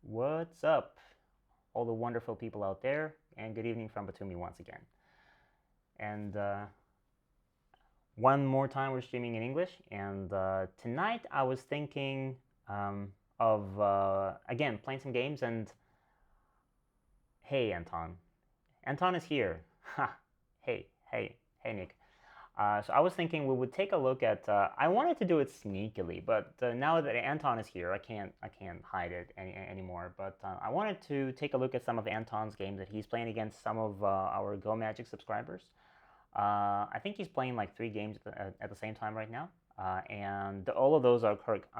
What's up, all the wonderful people out there, and good evening from Batumi once again. And one more time, we're streaming in English. And tonight, I was thinking of again playing some games. And hey, Anton, Anton is here. Ha! Hey, Nick. So I was thinking we would take a look at. I wanted to do it sneakily, but now that Anton is here, I can't hide it anymore. But I wanted to take a look at some of Anton's games that he's playing against some of our Go Magic subscribers. I think he's playing like 3 games at the same time right now, and all of those are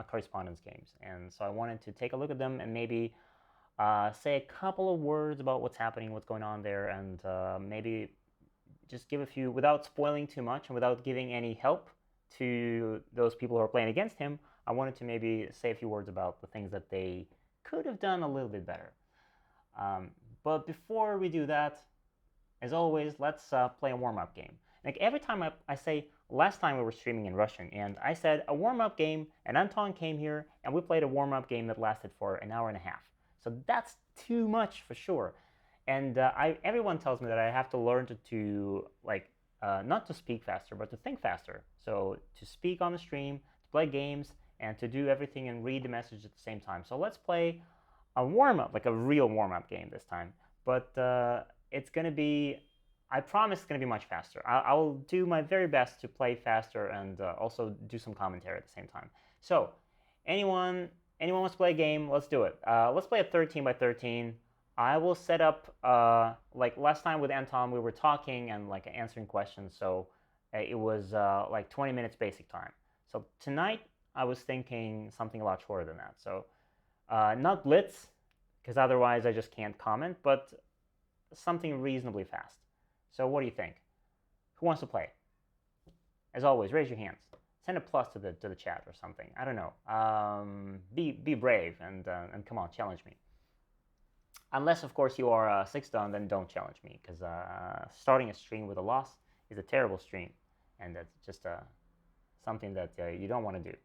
correspondence games. And so I wanted to take a look at them and maybe say a couple of words about what's happening, what's going on there, and maybe just give a few, without spoiling too much and without giving any help to those people who are playing against him. I wanted to maybe say a few words about the things that they could have done a little bit better. But before we do that, as always, let's play a warm-up game. Like every time I say, last time we were streaming in Russian, and I said a warm-up game, and Anton came here, and we played a warm-up game that lasted for an hour and a half. So that's too much for sure. And everyone tells me that I have to learn to like, not to speak faster, but to think faster. So to speak on the stream, to play games, and to do everything and read the message at the same time. So let's play a warm-up, like a real warm-up game this time. But it's going to be, I promise it's going to be much faster. I'll do my very best to play faster and also do some commentary at the same time. So anyone wants to play a game, let's do it. Let's play a 13 by 13. I will set up, like last time with Anton, we were talking and like answering questions, so it was like 20 minutes basic time. So tonight, I was thinking something a lot shorter than that. So not blitz, because otherwise I just can't comment, but something reasonably fast. So what do you think? Who wants to play? As always, raise your hands. Send a plus to the chat or something. I don't know. Be brave and come on, challenge me. Unless, of course, you are 6 dan, then don't challenge me, because starting a stream with a loss is a terrible stream, and that's just something that you don't want to do.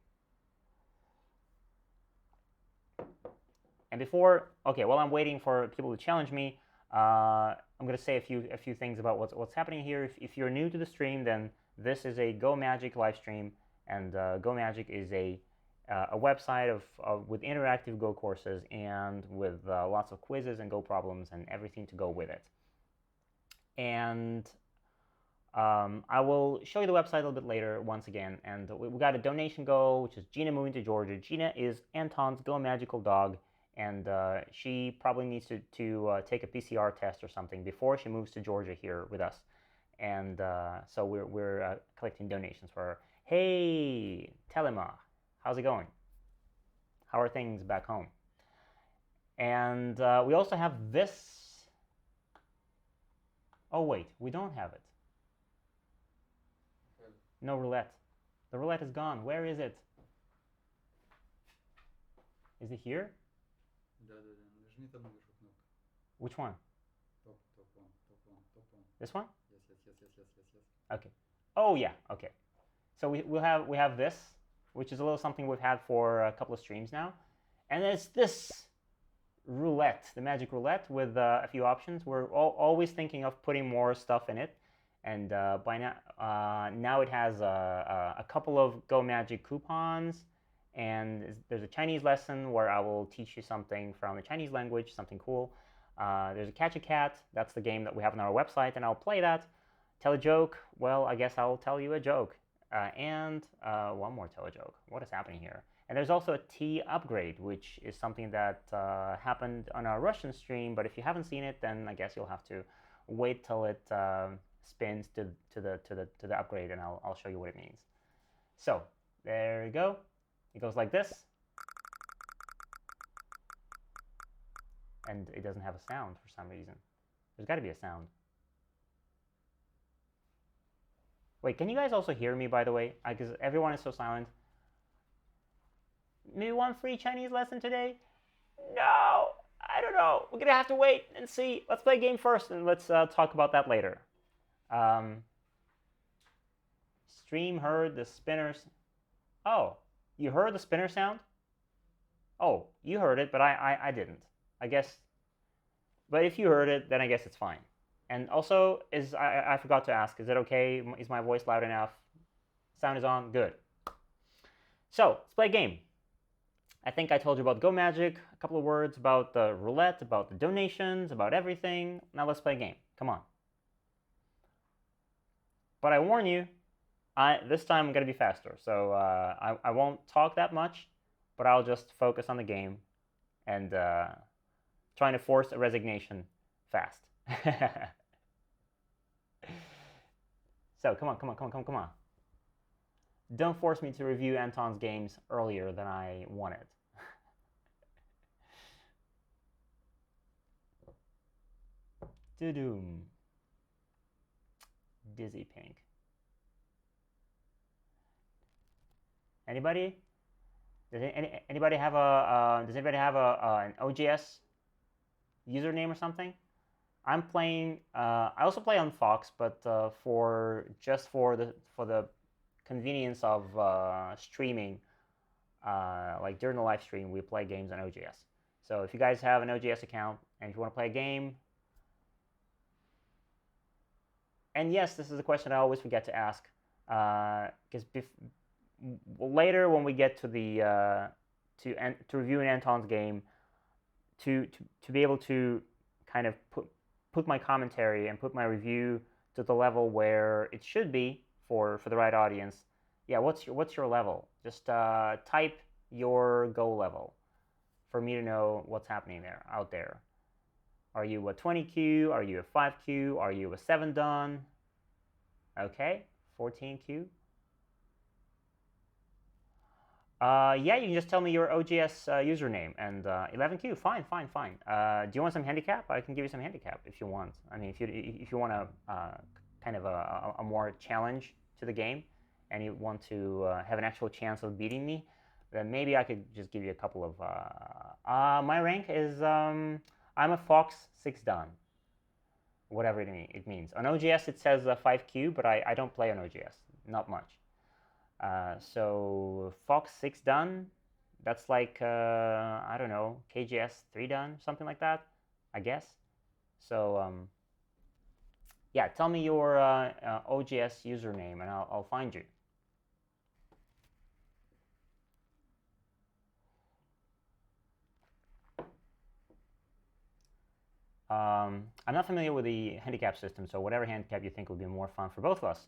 And before, okay, while I'm waiting for people to challenge me, I'm going to say a few things about what's happening here. If you're new to the stream, then this is a Go Magic live stream, and Go Magic is a website with interactive Go courses and with lots of quizzes and Go problems and everything to go with it. And I will show you the website a little bit later once again. And we got a donation goal, which is Gina moving to Georgia. Gina is Anton's Go Magical dog, and she probably needs to take a PCR test or something before she moves to Georgia here with us. And so we're collecting donations for her. Hey, Telema. How's it going? How are things back home? And we also have this. Oh, wait, we don't have it. No roulette. The roulette is gone. Where is it? Is it here? Which one? This one? Yes. Okay. Oh, yeah, okay. So we have this, which is a little something we've had for a couple of streams now. And it's this roulette, the magic roulette with a few options. We're always thinking of putting more stuff in it. And by now it has a couple of Go Magic coupons. And there's a Chinese lesson where I will teach you something from the Chinese language, something cool. There's a Catch a Cat. That's the game that we have on our website, and I'll play that. Tell a joke. Well, I guess I'll tell you a joke. And one more tell a joke. What is happening here? And there's also a tea upgrade, which is something that happened on our Russian stream. But if you haven't seen it, then I guess you'll have to wait till it spins to the upgrade, and I'll show you what it means. So there you go. It goes like this, and it doesn't have a sound for some reason. There's got to be a sound. Wait, can you guys also hear me, by the way? Because everyone is so silent. Maybe one free Chinese lesson today? No, I don't know. We're going to have to wait and see. Let's play a game first, and let's talk about that later. Stream heard the spinners. Oh, you heard the spinner sound? Oh, you heard it, but I didn't. I guess. But if you heard it, then I guess it's fine. And also, I forgot to ask, is it okay? Is my voice loud enough? Sound is on? Good. So, let's play a game. I think I told you about Go Magic, a couple of words about the roulette, about the donations, about everything. Now let's play a game. Come on. But I warn you, this time I'm going to be faster. So I won't talk that much, but I'll just focus on the game and trying to force a resignation fast. So come on. Don't force me to review Anton's games earlier than I wanted. Doom. DizzyPink. Anybody? Anybody have a does anybody have an OGS username or something? I'm playing. I also play on Fox, but for the convenience of streaming, like during the live stream, we play games on OGS. So if you guys have an OGS account and if you want to play a game, and yes, this is a question I always forget to ask, because later when we get to the to reviewing Anton's game, to be able to kind of put my commentary and put my review to the level where it should be for the right audience. Yeah, what's your level? Just type your Go level for me to know what's happening out there. Are you a 20Q? Are you a 5Q? Are you a 7 done? Okay, 14Q. Yeah, you can just tell me your OGS username and 11Q. Fine. Do you want some handicap? I can give you some handicap if you want. I mean, if you want kind of a more challenge to the game, and you want to have an actual chance of beating me, then maybe I could just give you a couple of. My rank is I'm a Fox 6 Dan, whatever it means. On OGS it says 5Q, but I don't play on OGS, not much. So Fox 6 Dan, that's like I don't know, KGS 3 Dan, something like that, I guess. So yeah, tell me your OGS username and I'll find you. I'm not familiar with the handicap system, so whatever handicap you think would be more fun for both of us.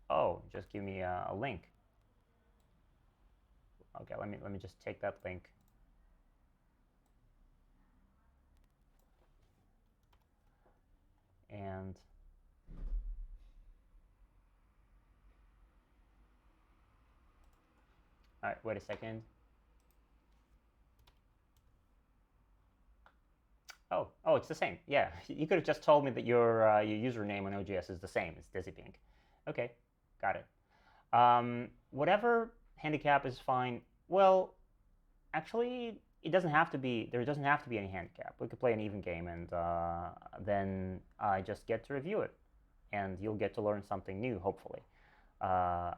Oh, just give me a link. Okay, let me just take that link. And all right, wait a second. Oh, it's the same. Yeah, you could have just told me that your username on OGS is the same. It's DizzyPink. Okay, got it. Whatever handicap is fine. Well, actually, it doesn't have to be. There doesn't have to be any handicap. We could play an even game, and then I just get to review it, and you'll get to learn something new, hopefully. I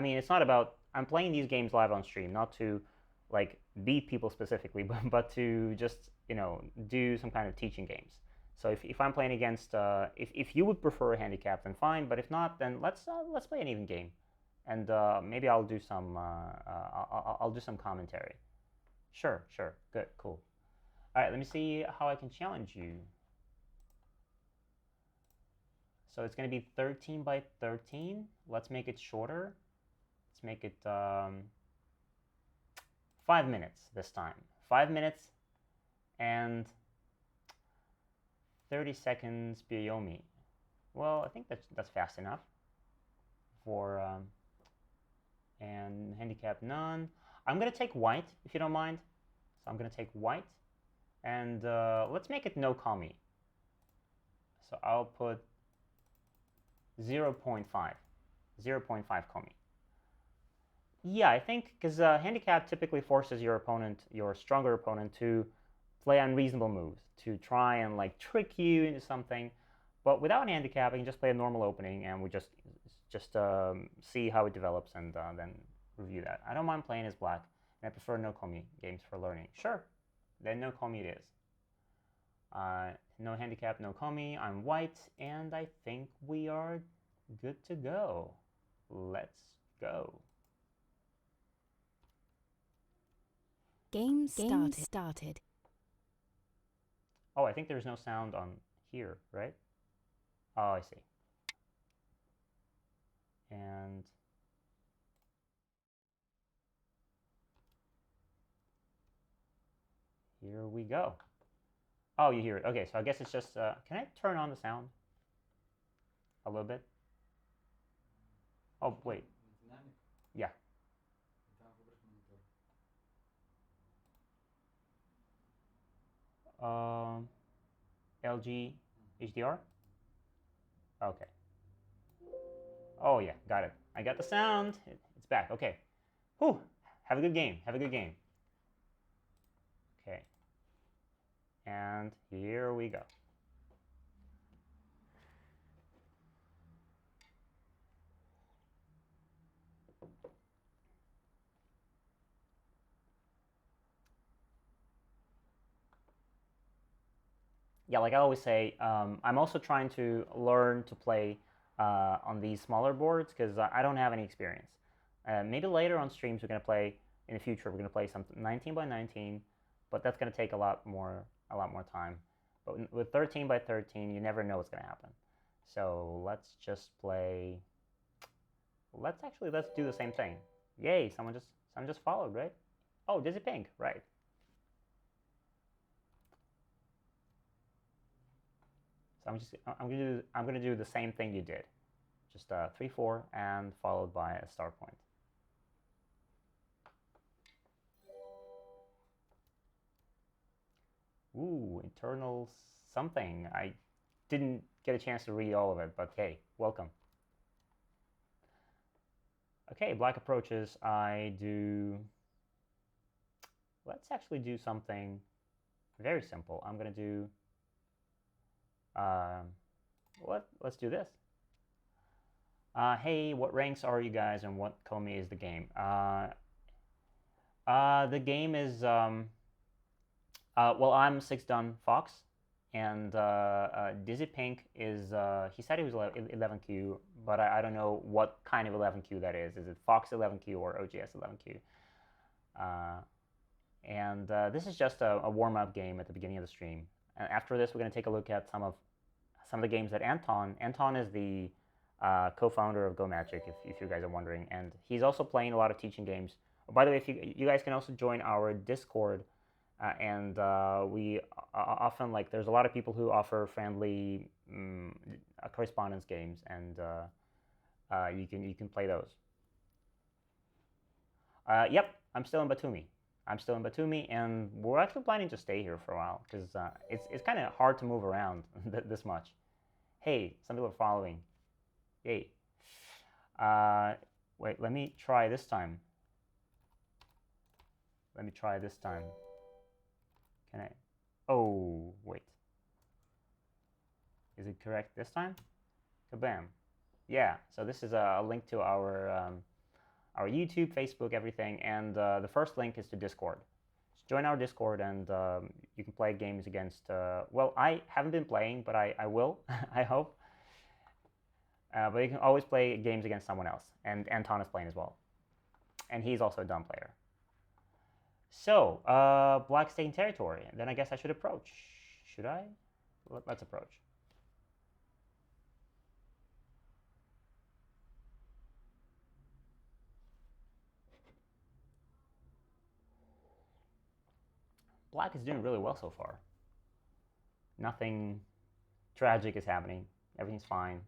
mean, it's not about. I'm playing these games live on stream, not to like beat people specifically, but to just do some kind of teaching games. So if I'm playing against, if you would prefer a handicap, then fine. But if not, then let's play an even game, and maybe I'll do some I'll do some commentary. Sure, good, cool. All right, let me see how I can challenge you. So it's going to be 13 by 13. Let's make it shorter. Let's make it 5 minutes this time. 5 minutes and 30 seconds Biyomi. Well, I think that's fast enough for and handicap none. I'm gonna take white if you don't mind. So I'm gonna take white, and let's make it no kami. So I'll put 0.5 kami. Yeah, I think because handicap typically forces your opponent, your stronger opponent, to play unreasonable moves, to try and like trick you into something. But without handicap, I can just play a normal opening, and we just see how it develops, and then review that. I don't mind playing as black. I prefer no komi games for learning. Sure, then no komi it is. No handicap, no komi. I'm white, and I think we are good to go. Let's go. Game started. Oh, I think there's no sound on here, right? Oh, I see. And here we go. Oh, you hear it. Okay, so I guess it's just, can I turn on the sound a little bit? Oh, wait. Yeah. LG HDR? Okay. Oh, yeah, got it. I got the sound. It's back. Okay. Whew. Have a good game. Have a good game. Okay. And here we go. Yeah, like I always say, I'm also trying to learn to play on these smaller boards because I don't have any experience. Maybe later on streams we're gonna play in the future. We're gonna play something 19 by 19, but that's gonna take a lot more time. But with 13 by 13, you never know what's gonna happen. So let's just play. Let's do the same thing. Yay! Someone just followed, right? Oh, DizzyPink, right? So I'm gonna do the same thing you did, just 3-4 and followed by a star point. Ooh, internal something. I didn't get a chance to read all of it, but hey, welcome. Okay, black approaches. Let's actually do something very simple. I'm gonna do. Let's do this. Hey, what ranks are you guys, and what komi is the game? The game is well, I'm 6 Dan Fox, and DizzyPink is he said he was 11Q, but I don't know what kind of 11Q that is. Is it Fox 11Q or OGS 11Q? And this is just a warm-up game at the beginning of the stream. And after this, we're going to take a look at some of the games that Anton is the co-founder of Go Magic, if you guys are wondering, and he's also playing a lot of teaching games. Oh, by the way, if you guys can also join our Discord, and we often, like, there's a lot of people who offer friendly correspondence games, and you can play those. Yep, I'm still in Batumi. And we're actually planning to stay here for a while because it's kind of hard to move around this much. Hey, some people are following. Yay. Wait, let me try this time. Can I? Oh, wait. Is it correct this time? Kabam. Yeah, so this is a link to our YouTube, Facebook, everything, and the first link is to Discord. Just join our Discord, and you can play games against. Well, I haven't been playing, but I will. I hope. But you can always play games against someone else, and Anton is playing as well, and he's also a dumb player. So, black's taking territory, and then I guess I should approach. Should I? Let's approach. Black is doing really well so far. Nothing tragic is happening. Everything's fine.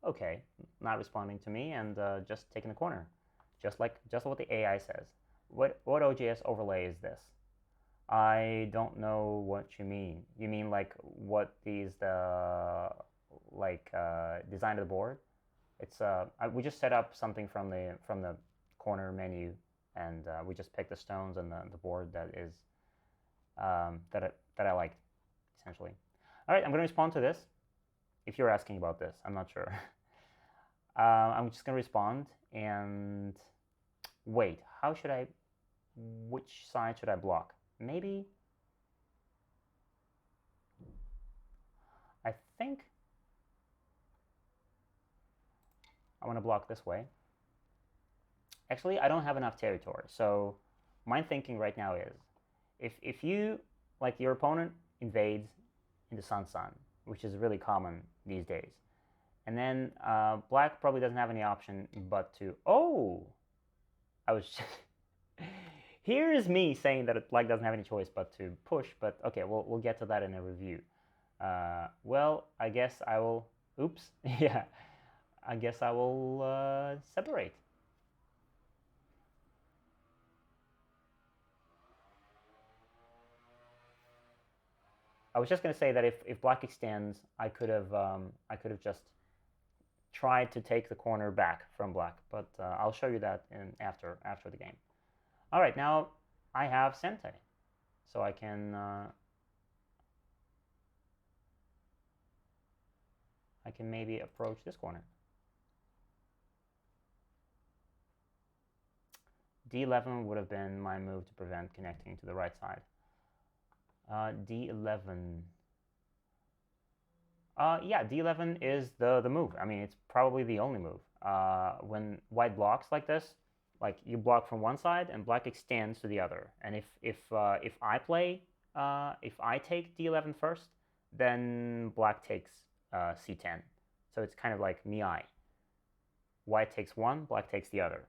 Okay, not responding to me and just taking the corner. Just what the AI says. What OGS overlay is this? I don't know what you mean. You mean like what these the design of the board? It's we just set up something from the corner menu, and we just picked the stones and the board that is that I liked, essentially. All right, I'm going to respond to this. If you're asking about this, I'm not sure. I'm just going to respond and wait. How should I? which side should I block? Maybe, I think I want to block this way. Actually, I don't have enough territory, so my thinking right now is, if you, like, your opponent invades into Sun, which is really common these days, and then black probably doesn't have any option but to, oh, I was just here's me saying that black doesn't have any choice but to push, but okay, we'll get to that in a review. Well, I guess I will, oops, yeah, I guess I will separate. I was just going to say that if black extends, I could have just tried to take the corner back from black, but I'll show you that after the game. All right, now I have Sente, so I can maybe approach this corner. D11 would have been my move to prevent connecting to the right side. D11. Yeah, D11 is the move. I mean, it's probably the only move. When white blocks like this, like you block from one side and black extends to the other. And if I play, if I take D11 first, then black takes C10. So it's kind of like Miai. White takes one, black takes the other.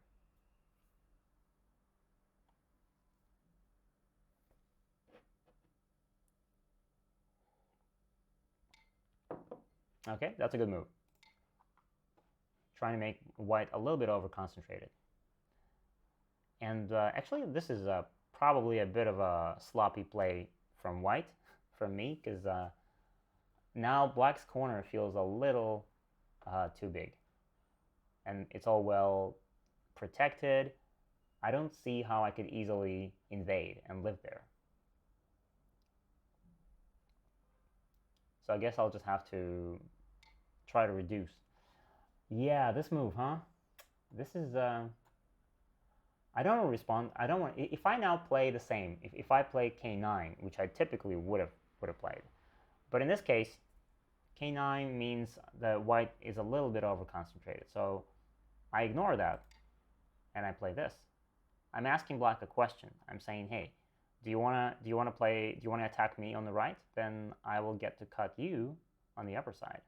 Okay, that's a good move. Trying to make white a little bit over-concentrated. And actually, this is probably a bit of a sloppy play from white, from me, because now black's corner feels a little too big. And it's all well protected. I don't see how I could easily invade and live there. So I guess I'll just have to try to reduce. Yeah, this move, huh? This is I don't want to respond. I don't want. If I now play the same, if I play K9, which I typically would have played, but in this case, K9 means that white is a little bit over concentrated. So I ignore that, and I play this. I'm asking black a question. I'm saying, hey, do you wanna attack me on the right? Then I will get to cut you on the upper side.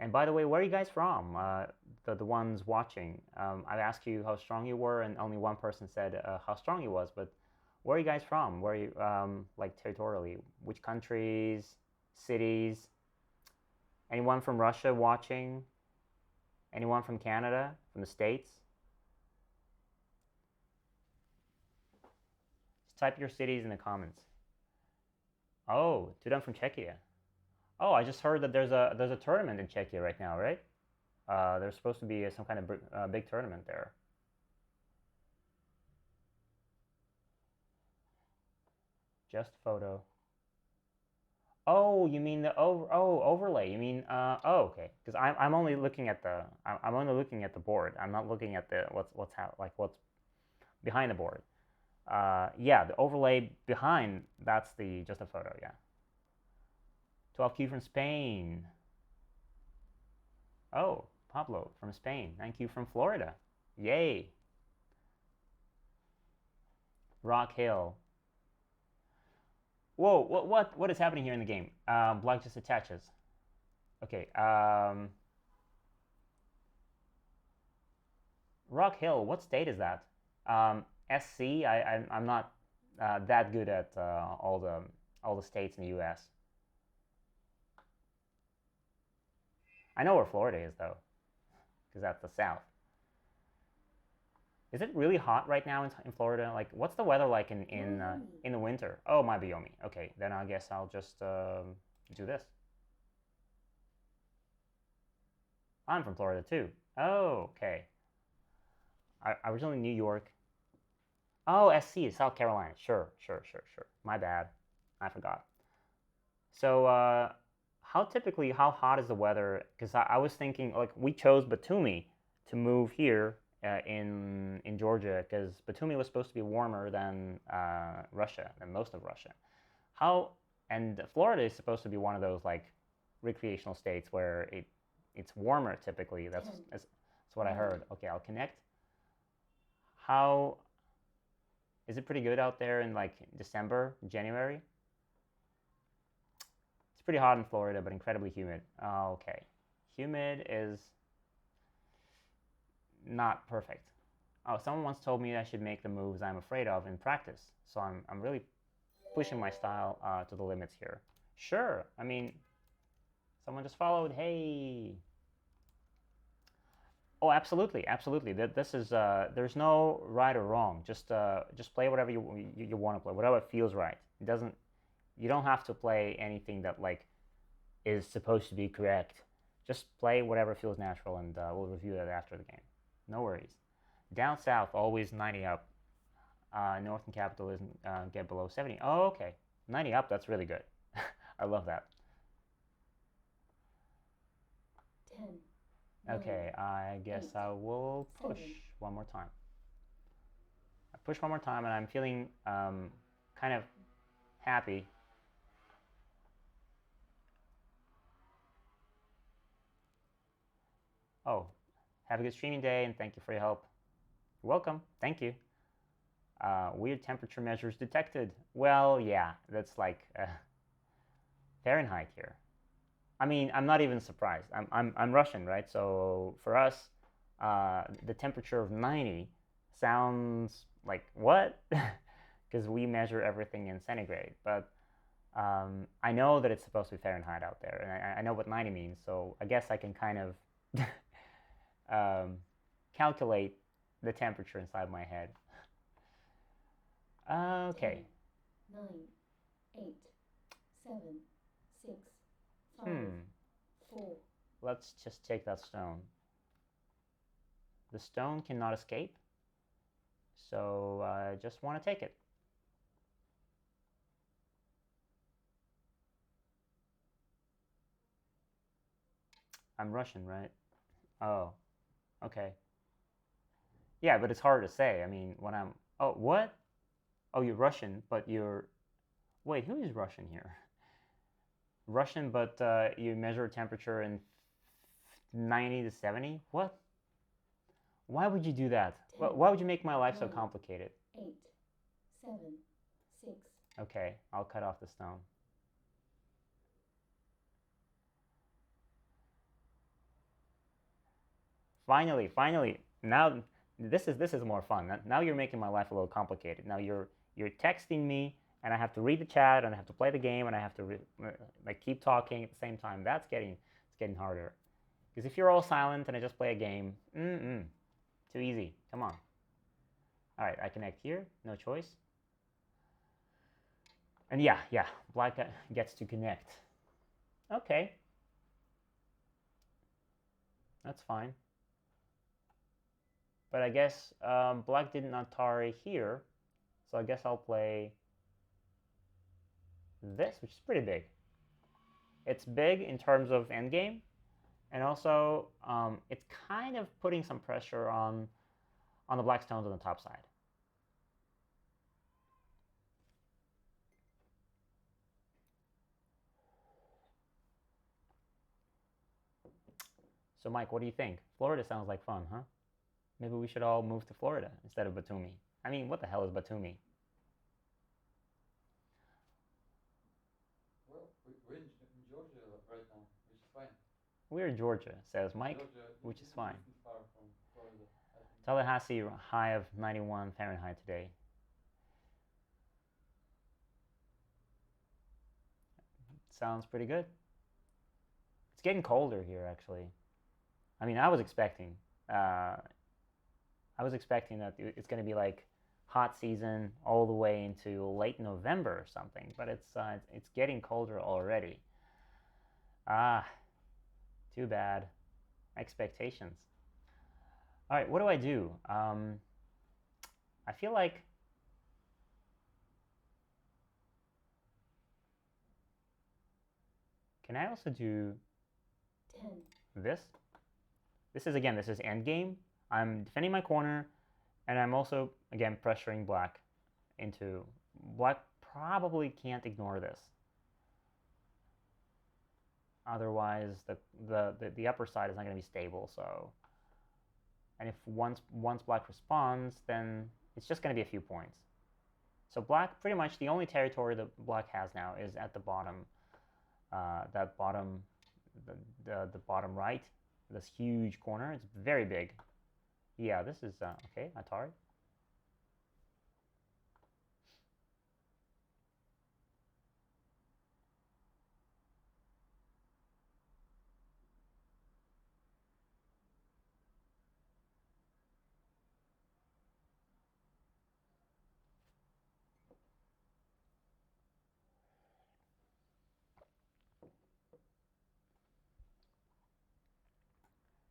And by the way, where are you guys from? The ones watching. I asked you how strong you were, and only one person said how strong he was. But where are you guys from? Where are you, like, territorially? Which countries, cities? Anyone from Russia watching? Anyone from Canada? From the States? Just type your cities in the comments. Oh, Tudan from Czechia. Oh, I just heard that there's a tournament in Czechia right now, right? There's supposed to be some kind of big tournament there. Just photo. Oh, you mean the overlay? You mean oh, okay? Because I'm only looking at the board. I'm not looking at the what's behind the board. Yeah, the overlay behind, that's the just a photo. Yeah. 12Q from Spain. Oh, Pablo from Spain. 9Q from Florida. Yay. Rock Hill. Whoa, what is happening here in the game? Black just attaches. Okay. Rock Hill, what state is that? SC. I'm not that good at all the states in the U.S. I know where Florida is, though, because that's the South. Is it really hot right now in Florida? Like, what's the weather like in the winter? Oh, my Biomi. Okay, then I guess I'll just do this. I'm from Florida too. Oh, okay. I originally New York. Oh, SC is South Carolina. Sure. My bad. I forgot. So, how hot is the weather? Because I was thinking, like, we chose Batumi to move here in Georgia, because Batumi was supposed to be warmer than Russia, than most of Russia. How and Florida is supposed to be one of those like recreational states where it's warmer typically. That's what I heard. Okay, I'll connect. How is it pretty good out there in like December, January? It's pretty hot in Florida, but incredibly humid. Okay, humid is not perfect. Oh, someone once told me I should make the moves I'm afraid of in practice. So I'm really pushing my style to the limits here. Sure, I mean, someone just followed. Hey. Oh, absolutely, absolutely. This is there's no right or wrong. Just play whatever you want to play, whatever feels right. It doesn't. You don't have to play anything that like is supposed to be correct. Just play whatever feels natural, and we'll review that after the game. No worries. Down south, always 90 up. North and capital isn't get below 70. Oh, okay. 90 up, that's really good. I love that. 10, Okay, 9, I guess 8, I will push 7. one more time. I push one more time, and I'm feeling kind of happy. Oh, have a good streaming day, and thank you for your help. You're welcome. Thank you. Weird temperature measures detected. Well, yeah, that's like Fahrenheit here. I mean, I'm not even surprised. I'm Russian, right? So for us, the temperature of 90 sounds like what? Because we measure everything in centigrade. But I know that it's supposed to be Fahrenheit out there, and I know what 90 means. So I guess I can kind of calculate the temperature inside my head. 10, Okay. 9, 8, 7, 6, 5, Hmm. 4. Let's just take that stone. The stone cannot escape, so I just want to take it. I'm Russian, right? Oh, okay. Yeah, but it's hard to say. I mean, when I'm. Oh, what? Oh, you're Russian, but you're. Wait, who is Russian here? Russian, but you measure temperature in 90 to 70? What? Why would you do that? 10, Why would you make my life so 9, complicated? 8, 7, 6. Okay, I'll cut off the stone. Finally, finally. Now this is more fun. Now you're making my life a little complicated. Now you're texting me, and I have to read the chat, and I have to play the game, and I have to like keep talking at the same time. It's getting harder. Because if you're all silent and I just play a game, too easy. Come on. All right, I connect here. No choice. And yeah, black gets to connect. Okay, that's fine. But I guess black did not Atari here, so I guess I'll play this, which is pretty big. It's big in terms of endgame, and also it's kind of putting some pressure on the black stones on the top side. So Mike, what do you think? Florida sounds like fun, huh? Maybe we should all move to Florida instead of Batumi. I mean, what the hell is Batumi? Well, we're in Georgia right now, which is fine. We're in Georgia, says Mike, Georgia which is fine. isn't far from Florida, I think. Tallahassee high of 91 Fahrenheit today. Sounds pretty good. It's getting colder here, actually. I mean, uh, I was expecting that it's going to be like hot season all the way into late November or something, but it's getting colder already. Ah, too bad. Expectations. All right, what do I do? I feel like Can I also do 10, this? This is endgame. I'm defending my corner, and I'm also, again, pressuring black into... Black probably can't ignore this. Otherwise, the upper side is not going to be stable, so... And if once black responds, then it's just going to be a few points. So black, pretty much the only territory that black has now is at the bottom, the bottom right, this huge corner. It's very big. Yeah, this is, okay, Atari.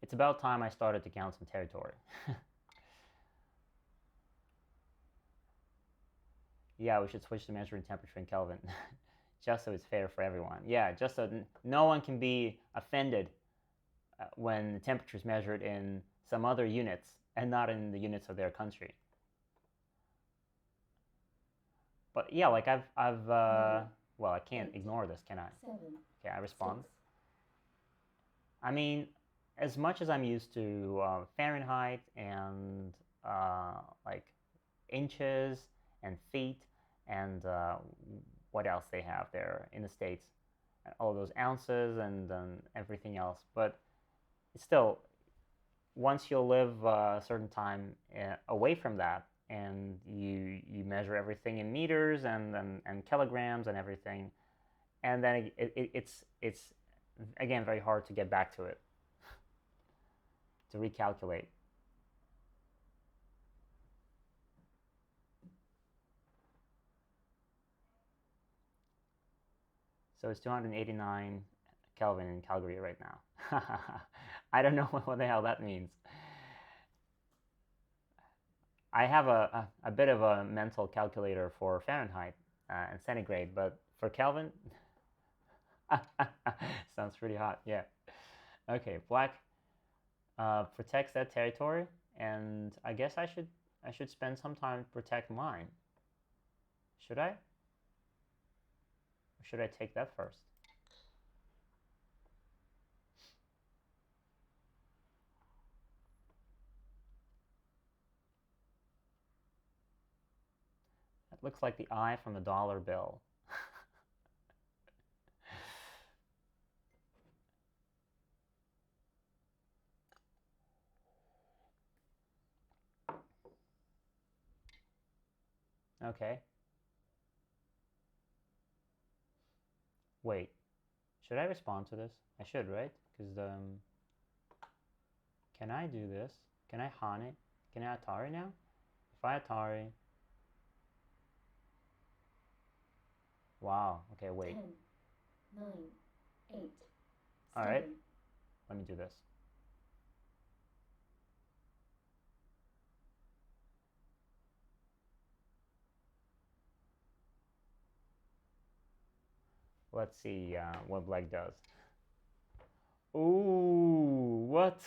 It's about time I started to count some territory. Yeah, we should switch to measuring temperature in Kelvin, just so it's fair for everyone. Yeah, just so no one can be offended when the temperature is measured in some other units and not in the units of their country. But yeah, like I've well, I can't ignore this, can I? 7, Okay, I respond. 6, I mean, as much as I'm used to Fahrenheit and like inches and feet and what else they have there in the States, all those ounces and everything else, but still, once you live a certain time away from that, and you measure everything in meters and kilograms and everything, and then it's again very hard to get back to it, to recalculate. So it's 289 Kelvin in Calgary right now. I don't know what the hell that means. I have a bit of a mental calculator for Fahrenheit and centigrade, but for Kelvin, sounds pretty hot. Yeah. Okay, black protects that territory, and I guess I should spend some time to protect mine. Should I? Or should I take that first? That looks like the eye from a dollar bill. Okay. Wait, should I respond to this? I should, right? Because can I do this? Can I Han it? Can I Atari now? If I Atari... Wow, okay, wait. 10, 9, 8, All right, 7, let me do this. Let's see what black does. Ooh, what?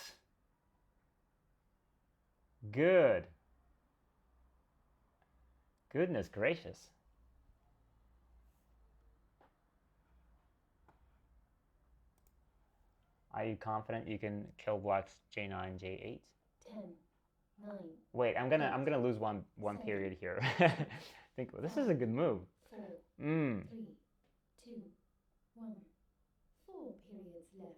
Good. Goodness gracious. Are you confident you can kill black's J9, J8? 10, 9, Wait, I'm gonna lose one period here. Think this is a good move. 4, Mm. 3, 2, 1. 4 periods left.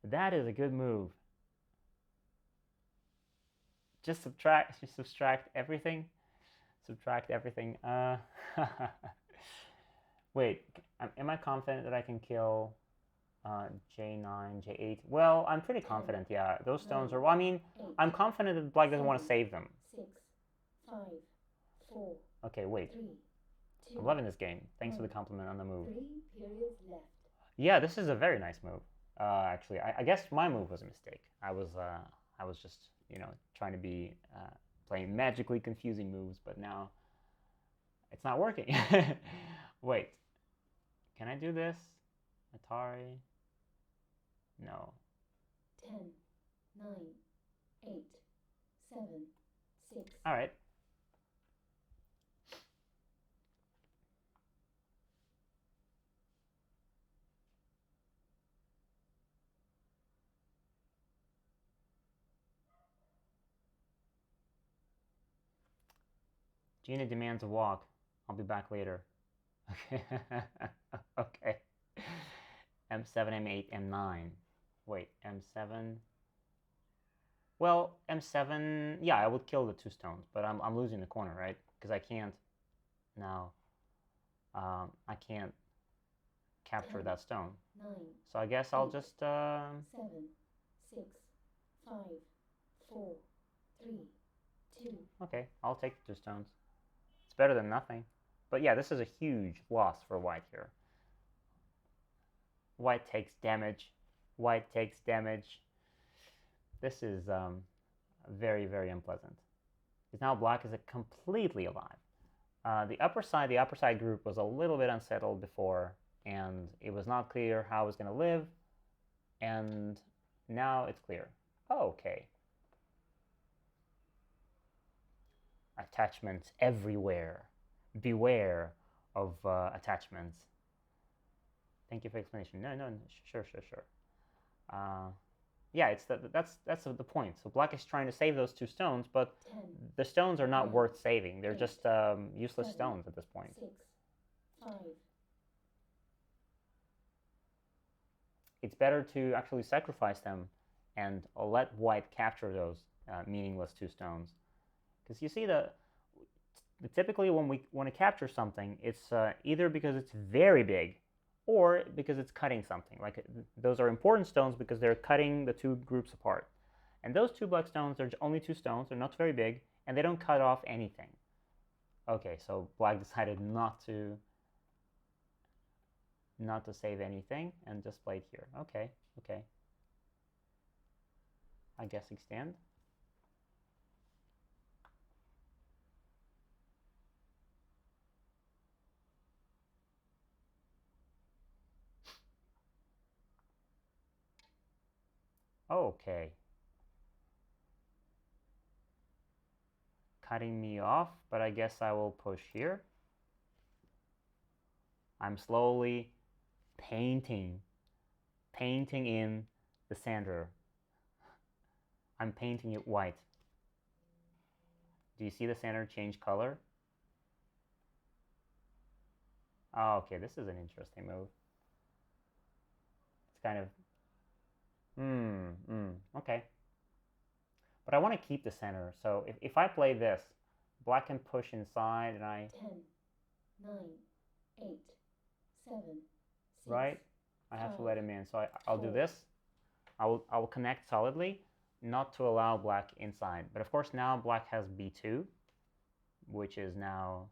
That is a good move. Just subtract everything. Subtract everything. Wait, am I confident that I can kill J9, J8? Well, I'm pretty confident, yeah. Those stones are... Well, I mean, 8, I'm confident that black doesn't want to save them. 6, 5, 4, Okay, wait. 3, 2, I'm loving this game. Thanks for the compliment on the move. 3 periods left. Yeah, this is a very nice move. Actually, I guess my move was a mistake. I was just, you know, trying to be playing magically confusing moves, but now it's not working. Wait. Can I do this? Atari? No. 10, 9, 8, 7, 6. All right. Gina demands a walk. I'll be back later. Okay. Okay. M7, M8, M9. Wait, M7. Well, M7. Yeah, I would kill the 2 stones, but I'm losing the corner, right? Because I can't now. I can't capture 10, that stone. 9, So I guess I'll 8, just. 7, 6, 5, 4, 3, 2. Okay, I'll take the 2 stones. It's better than nothing. But yeah, this is a huge loss for white here. White takes damage. White takes damage. This is very, very unpleasant. Because now black is completely alive. The upper side group was a little bit unsettled before, and it was not clear how it was going to live, and now it's clear. Oh, okay. Attachments everywhere. Beware of attachments. Thank you for explanation. No, sure. Yeah, that's the point. So black is trying to save those 2 stones, but 10, the stones are not 9, worth saving. They're 8, just useless 7, stones at this point. 6, 5. It's better to actually sacrifice them and let white capture those meaningless 2 stones. Because you see, typically when we want to capture something, it's either because it's very big or because it's cutting something. Like those are important stones because they're cutting the 2 groups apart. And those 2 black stones are only 2 stones. They're not very big, and they don't cut off anything. Okay, so black decided not to save anything and just played here. Okay. I guess extend. Okay. Cutting me off, but I guess I will push here. I'm slowly painting in the center. I'm painting it white. Do you see the center change color? Oh, okay, this is an interesting move. It's kind of, okay. But I want to keep the center, so if I play this, black can push inside and 10, 9, 8, 7, 6. Right? I have to 5, let him in, so I'll do 4. this. I will connect solidly, not to allow black inside. But of course now black has b2, which is now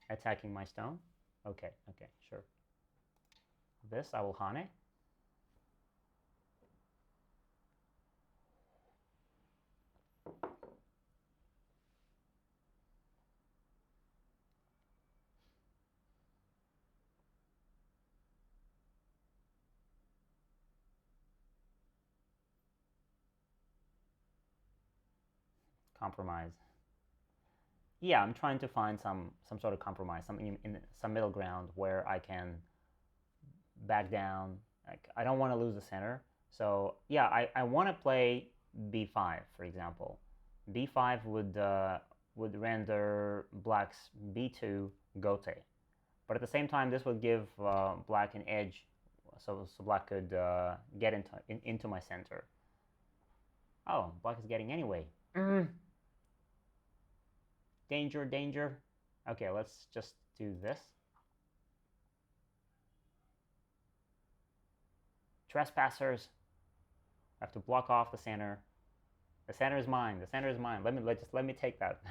attacking my stone. Okay, sure. This I will hane. Compromise. Yeah, I'm trying to find some sort of compromise, something in some middle ground where I can back down. Like, I don't want to lose the center. So yeah, I want to play b5, for example. b5 would render black's b2 gote. But at the same time, this would give black an edge, so black could get into my center. Oh, black is getting anyway. Danger. Okay, let's just do this. Trespassers. I have to block off the center. The center is mine. Let me take that.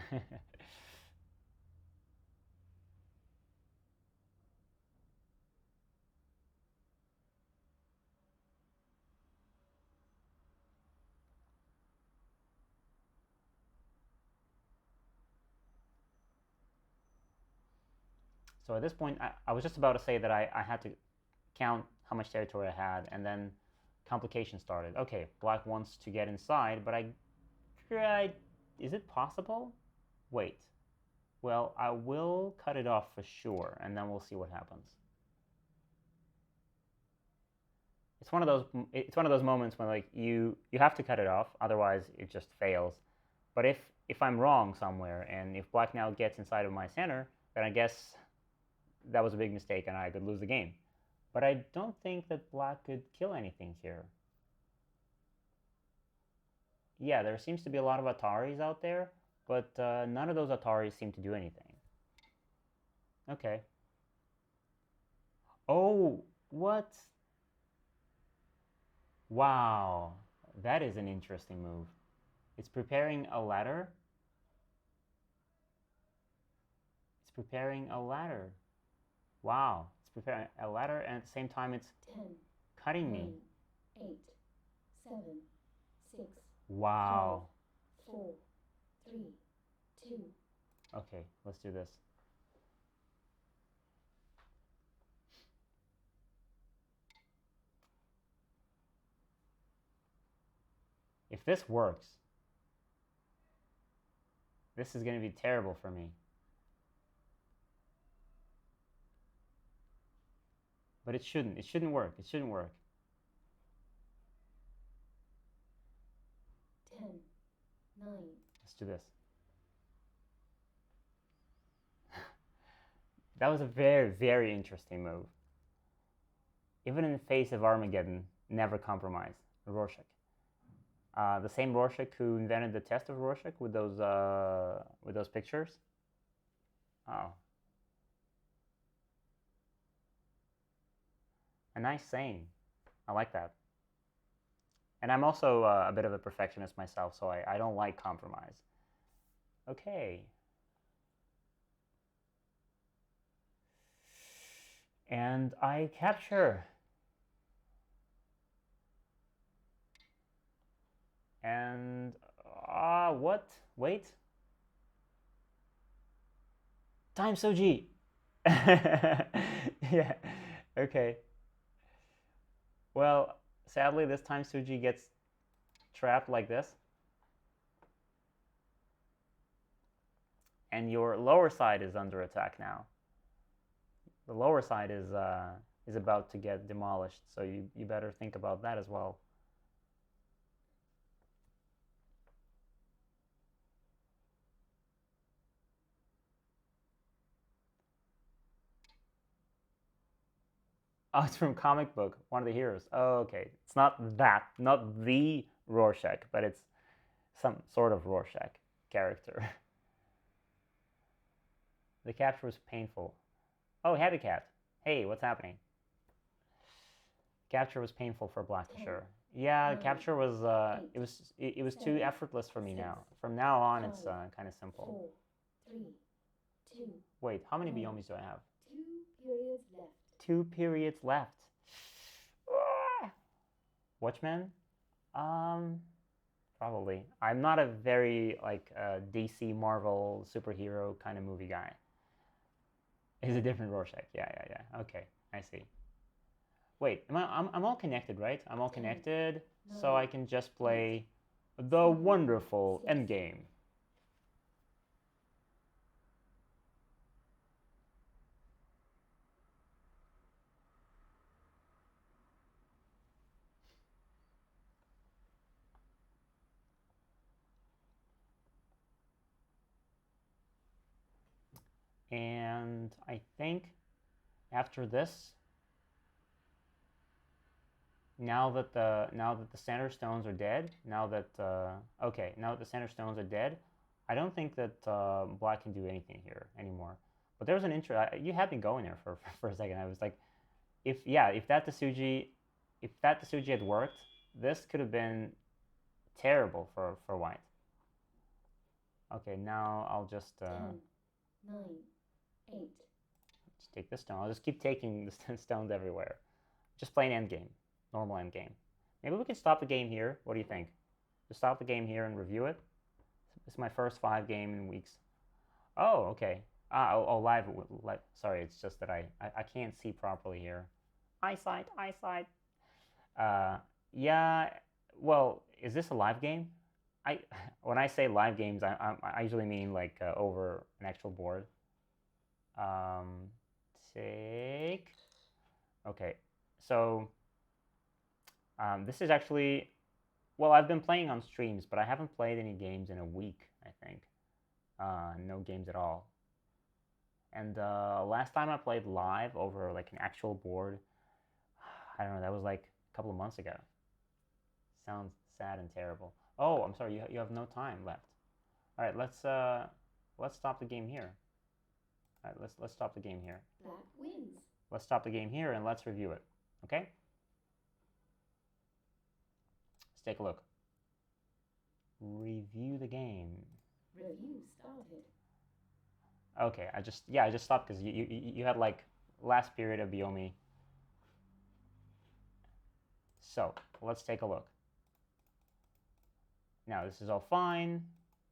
So at this point, I was just about to say that I had to count how much territory I had, and then complications started. Okay, black wants to get inside, but is it possible? Wait. Well, I will cut it off for sure, and then we'll see what happens. It's one of those moments when like you have to cut it off, otherwise it just fails. But if I'm wrong somewhere, and if black now gets inside of my center, then I guess that was a big mistake and I could lose the game. But I don't think that black could kill anything here. Yeah, there seems to be a lot of Ataris out there, but none of those Ataris seem to do anything. Okay. Oh, what? Wow, that is an interesting move. It's preparing a ladder. It's preparing a ladder. Wow, it's preparing a ladder, and at the same time it's 10, cutting me. 9, 8, 7, 6, Wow. 5, 4, 3, 2. Okay, let's do this. If this works, this is going to be terrible for me. But it shouldn't. It shouldn't work. It shouldn't work. 10, 9. Let's do this. That was a very, very interesting move. Even in the face of Armageddon, never compromise. Rorschach. The same Rorschach who invented the test of Rorschach with those pictures. Oh. A nice saying. I like that. And I'm also a bit of a perfectionist myself, so I don't like compromise. Okay. And I capture. And what? Wait. Time Soji. Yeah. Okay. Well, sadly, this time Suji gets trapped like this. And your lower side is under attack now. The lower side is about to get demolished, so you better think about that as well. Oh, it's from comic book, one of the heroes. Oh, okay. It's not the Rorschach, but it's some sort of Rorschach character. The capture was painful. Oh, Happy Cat. Hey, what's happening? Capture was painful for black for sure. Yeah, capture was it was too effortless for me now. From now on, it's kind of simple. 4, 3, 2. Wait, how many Biomes do I have? 2 periods left. 2 periods left. Watchmen? Probably. I'm not a very like DC Marvel superhero kind of movie guy. It's a different Rorschach. Yeah. Okay, I see. Wait, I'm all connected, right? I'm all connected, so I can just play the wonderful endgame. And I think after this, now that the center stones are dead, now that the center stones are dead, I don't think that black can do anything here anymore. But there was an intro. You had me going there for a second. I was like, if that Tsuji had worked, this could have been terrible for white. Okay, now I'll just 10, 9, 8. Just take this stone. I'll just keep taking the stones everywhere. Just play an endgame. Normal endgame. Maybe we can stop the game here. What do you think? Just stop the game here and review it. This is my first 5 game in weeks. Oh, okay. live. Sorry, it's just that I can't see properly here. Eyesight, eyesight. Yeah. Well, is this a live game? I when I say live games, I usually mean like over an actual board. Um, take. Okay, so this is actually, well, I've been playing on streams, but I haven't played any games in a week, I think. No games at all. And last time I played live over like an actual board, I don't know, that was like a couple of months ago. Sounds sad and terrible. Oh, I'm sorry, you have no time left. All right, let's stop the game here. All right, let's stop the game here. Black wins. Let's stop the game here and let's review it. Okay? Let's take a look. Review the game. Review started. Okay, I just stopped because you had like last period of Biomi. So let's take a look. Now this is all fine.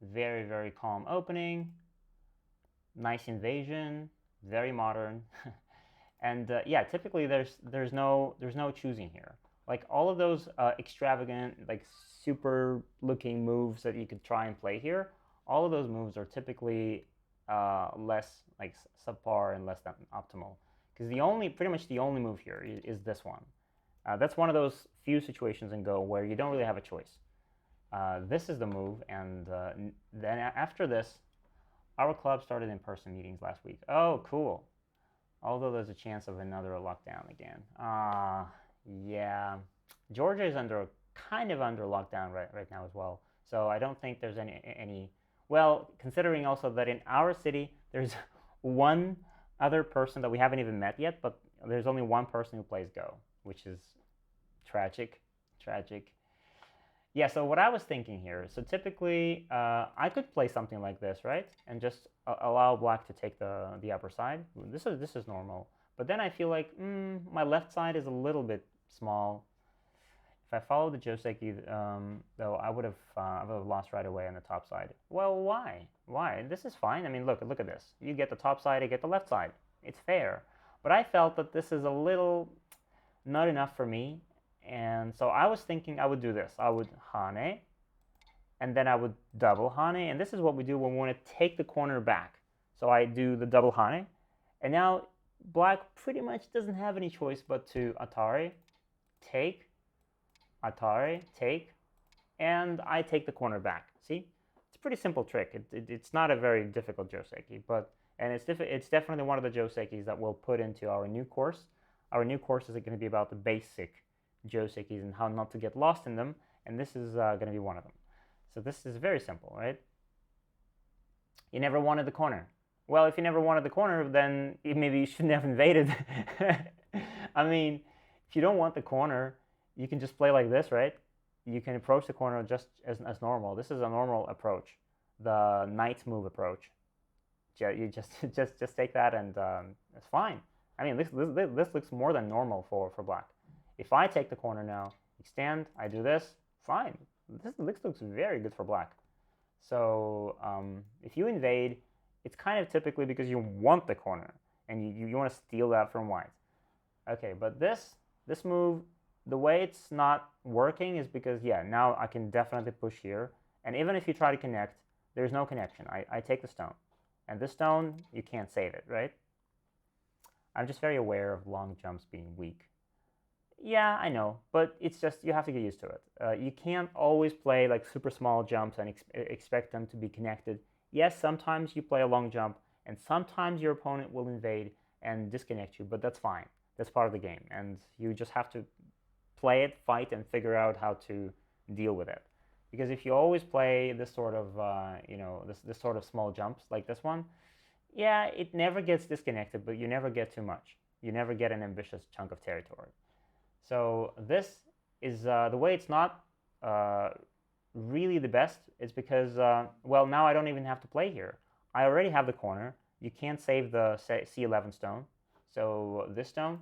Very, very calm opening. Nice invasion. Very modern. And yeah, typically there's no choosing here. Like all of those extravagant, like super looking moves that you could try and play here, all of those moves are typically less like subpar and less than optimal. Because pretty much the only move here is this one. That's one of those few situations in Go where you don't really have a choice. This is the move, and then after this, our club started in-person meetings last week. Oh, cool. Although there's a chance of another lockdown again. Yeah. Georgia is kind of under lockdown right now as well. So I don't think there's any. Well, considering also that in our city there's one other person that we haven't even met yet, but there's only one person who plays Go, which is tragic. Yeah, so what I was thinking here, so typically I could play something like this, right? And just allow black to take the upper side. This is normal. But then I feel like my left side is a little bit small. If I follow the Joseki, though, I would have lost right away on the top side. Well, why? Why? This is fine. I mean, look at this. You get the top side, I get the left side. It's fair. But I felt that this is a little not enough for me. And so I was thinking I would do this. I would Hane, and then I would double Hane. And this is what we do when we want to take the corner back. So I do the double Hane. And now black pretty much doesn't have any choice but to Atari, take, Atari, take, and I take the corner back. See? It's a pretty simple trick. It's not a very difficult Joseki, and it's definitely one of the Josekis that we'll put into our new course. Our new course is going to be about the basic Josekis and how not to get lost in them, and this is going to be one of them. So this is very simple, right? You never wanted the corner. Well, if you never wanted the corner, then maybe you shouldn't have invaded. I mean, if you don't want the corner, you can just play like this, right? You can approach the corner just as normal. This is a normal approach, the knight's move approach. You just take that, and it's fine. I mean, this looks more than normal for black. If I take the corner now, extend, I do this, fine. This looks very good for black. So if you invade, it's kind of typically because you want the corner and you want to steal that from white. Okay, but this move, the way it's not working is because, yeah, now I can definitely push here. And even if you try to connect, there's no connection. I take the stone. And this stone, you can't save it, right? I'm just very aware of long jumps being weak. Yeah, I know, but it's just you have to get used to it. You can't always play like super small jumps and expect them to be connected. Yes, sometimes you play a long jump, and sometimes your opponent will invade and disconnect you, but that's fine. That's part of the game, and you just have to play it, fight, and figure out how to deal with it. Because if you always play this sort of, this sort of small jumps like this one, yeah, it never gets disconnected, but you never get too much. You never get an ambitious chunk of territory. So this is the way it's not really the best is because, well, now I don't even have to play here. I already have the corner. You can't save the C11 stone. So this stone,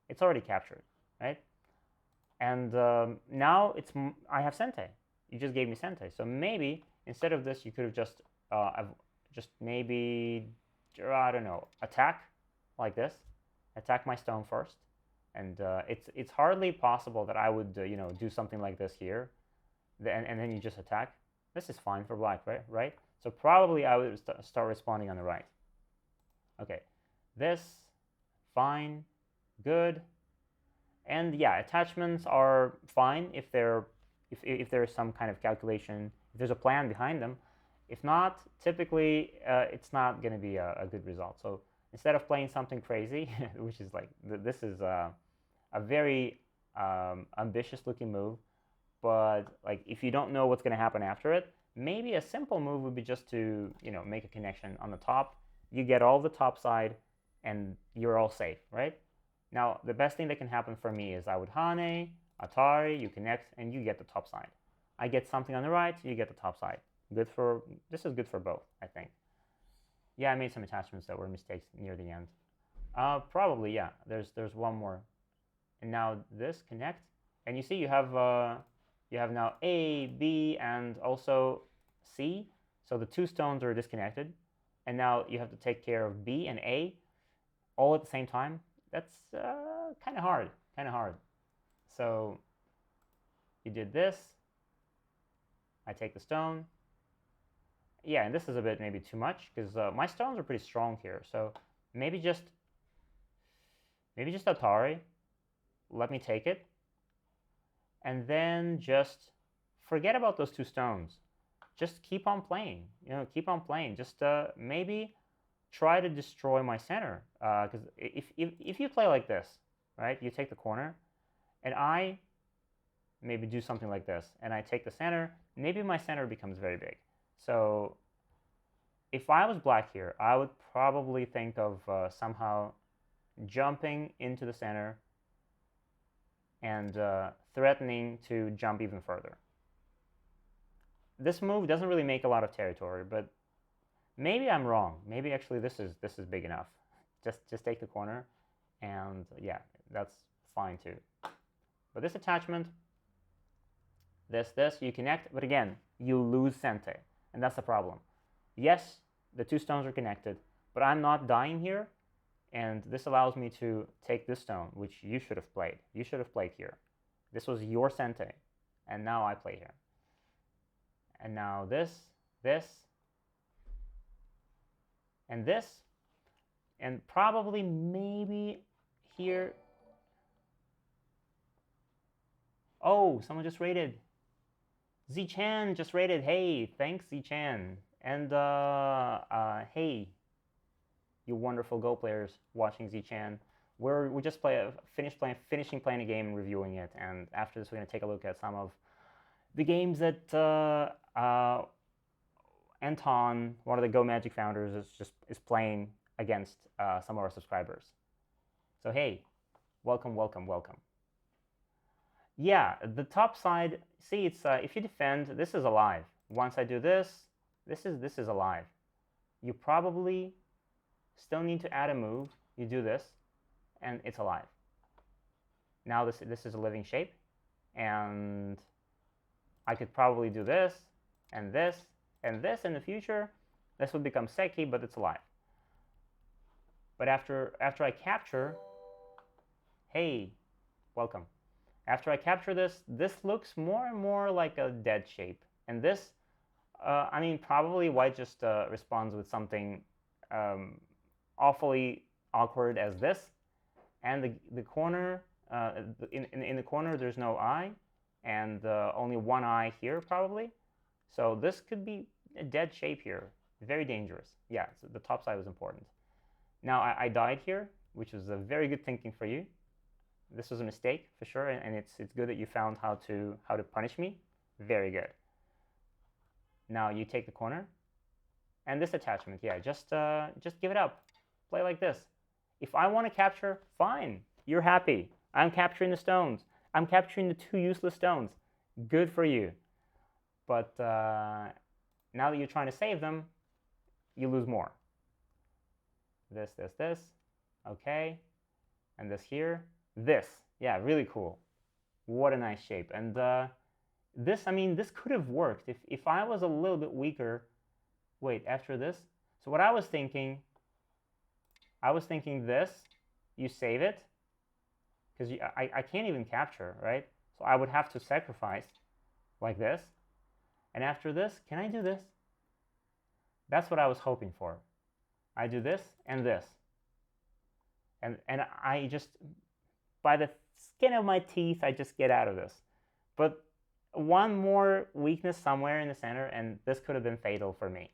it's already captured, right? And now I have Sente. You just gave me Sente. So maybe instead of this, you could have just just maybe, I don't know, attack like this, attack my stone first, and it's hardly possible that I would do something like this here, and then you just attack. This is fine for black, right? So probably I would start responding on the right. Okay, this, fine, good, and yeah, attachments are fine if there's some kind of calculation, if there's a plan behind them. If not, typically it's not going to be a good result. So instead of playing something crazy, which is like this is a very ambitious looking move, but like if you don't know what's going to happen after it, maybe a simple move would be just to make a connection on the top. You get all the top side, and you're all safe, right? Now the best thing that can happen for me is I would Hane, Atari, you connect, and you get the top side. I get something on the right, you get the top side. This is good for both, I think. Yeah, I made some attachments that were mistakes near the end. Probably, yeah. There's one more, and now this connect, and you see you have now A, B, and also C. So the two stones are disconnected, and now you have to take care of B and A all at the same time. That's kind of hard, So you did this. I take the stone. Yeah, and this is a bit maybe too much because my stones are pretty strong here. So maybe just Atari. Let me take it, and then just forget about those two stones. Just keep on playing. Keep on playing. Just maybe try to destroy my center. Because if you play like this, right? You take the corner, and I maybe do something like this, and I take the center. Maybe my center becomes very big. So if I was black here, I would probably think of somehow jumping into the center and threatening to jump even further. This move doesn't really make a lot of territory, but maybe I'm wrong. Maybe actually this is big enough. Just take the corner, and yeah, that's fine too. But this attachment, this, you connect, but again, you lose Sente, and that's the problem. Yes, the two stones are connected, but I'm not dying here, and this allows me to take this stone, which you should have played. You should have played here. This was your Sente, and now I play here. And now this, and this, and probably maybe here. Oh, someone just raided. Z-Chan just raided. Hey, thanks Z-Chan. And hey, you wonderful Go players watching Z-Chan. We just finishing playing a game and reviewing it. And after this, we're gonna take a look at some of the games that Anton, one of the Go Magic founders, is playing against some of our subscribers. So hey, welcome. Yeah, the top side. See, it's if you defend, this is alive. Once I do this, this is alive. You probably still need to add a move. You do this, and it's alive. Now this is a living shape, and I could probably do this, and this, and this in the future. This would become Seki, but it's alive. But after I capture, hey, welcome. After I capture this, this looks more and more like a dead shape. And this, I mean, probably white just responds with something awfully awkward as this. And the corner, in the corner, there's no eye, and only one eye here probably. So this could be a dead shape here. Very dangerous. Yeah, so the top side was important. Now I died here, which was a very good thinking for you. This was a mistake for sure, and it's good that you found how to punish me. Very good. Now you take the corner, and this attachment, yeah, just give it up. Play like this. If I want to capture, fine. You're happy. I'm capturing the stones. I'm capturing the two useless stones. Good for you. But now that you're trying to save them, you lose more. This. Okay, and this here. This, yeah, really cool. What a nice shape. And this, I mean, this could have worked if I was a little bit weaker. Wait, after this, So what I was thinking this, you save it, because I can't even capture, right? So I would have to sacrifice like this. And after this, can I do this? That's what I was hoping for. I do this and this. And I just, by the skin of my teeth, I just get out of this. But one more weakness somewhere in the center, and this could have been fatal for me.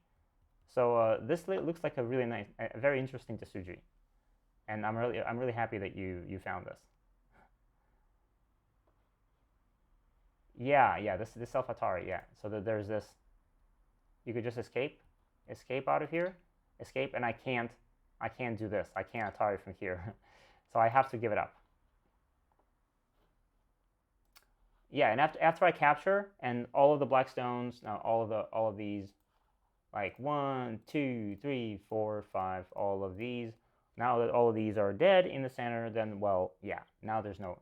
So this looks like a really nice, a very interesting Tsuji. And I'm really happy that you found this. Yeah, this Self-Atari, yeah. So that there's this, you could just escape out of here, escape, and I can't do this. I can't Atari from here. So I have to give it up. Yeah, and after I capture, and all of the black stones, now all of these, like 1, 2, 3, 4, 5, all of these. Now that all of these are dead in the center, then well, yeah, now there's no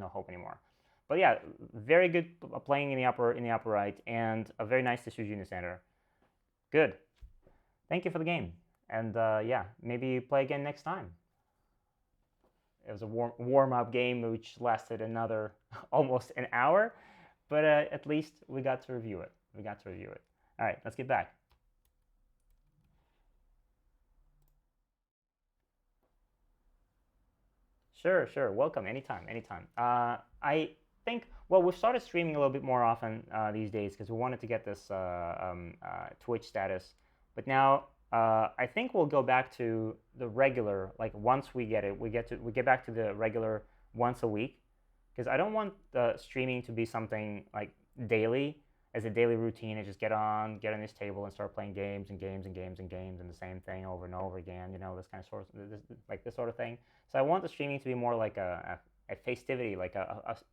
hope anymore. But yeah, very good playing in the upper right, and a very nice Tsuji in the center. Good. Thank you for the game, and yeah, maybe play again next time. It was a warm-up game which lasted another almost an hour, but at least we got to review it. All right, let's get back. Sure. Welcome. Anytime. I think, well, we've started streaming a little bit more often these days because we wanted to get this Twitch status. But now I think we'll go back to the regular, like once we get it, we get back to the regular once a week, because I don't want the streaming to be something like daily, as a daily routine. I just get on this table and start playing games and the same thing over and over again. This kind of this sort of thing. So I want the streaming to be more like a festivity, like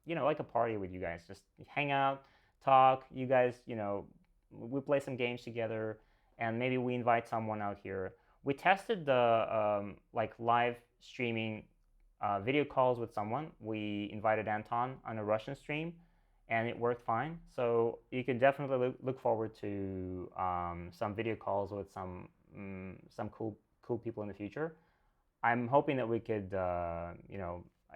like a party with you guys. Just hang out, talk. You guys, we play some games together, and maybe we invite someone out here. We tested the like live streaming video calls with someone. We invited Anton on a Russian stream, and it worked fine. So you can definitely look forward to some video calls with some cool people in the future. I'm hoping that we could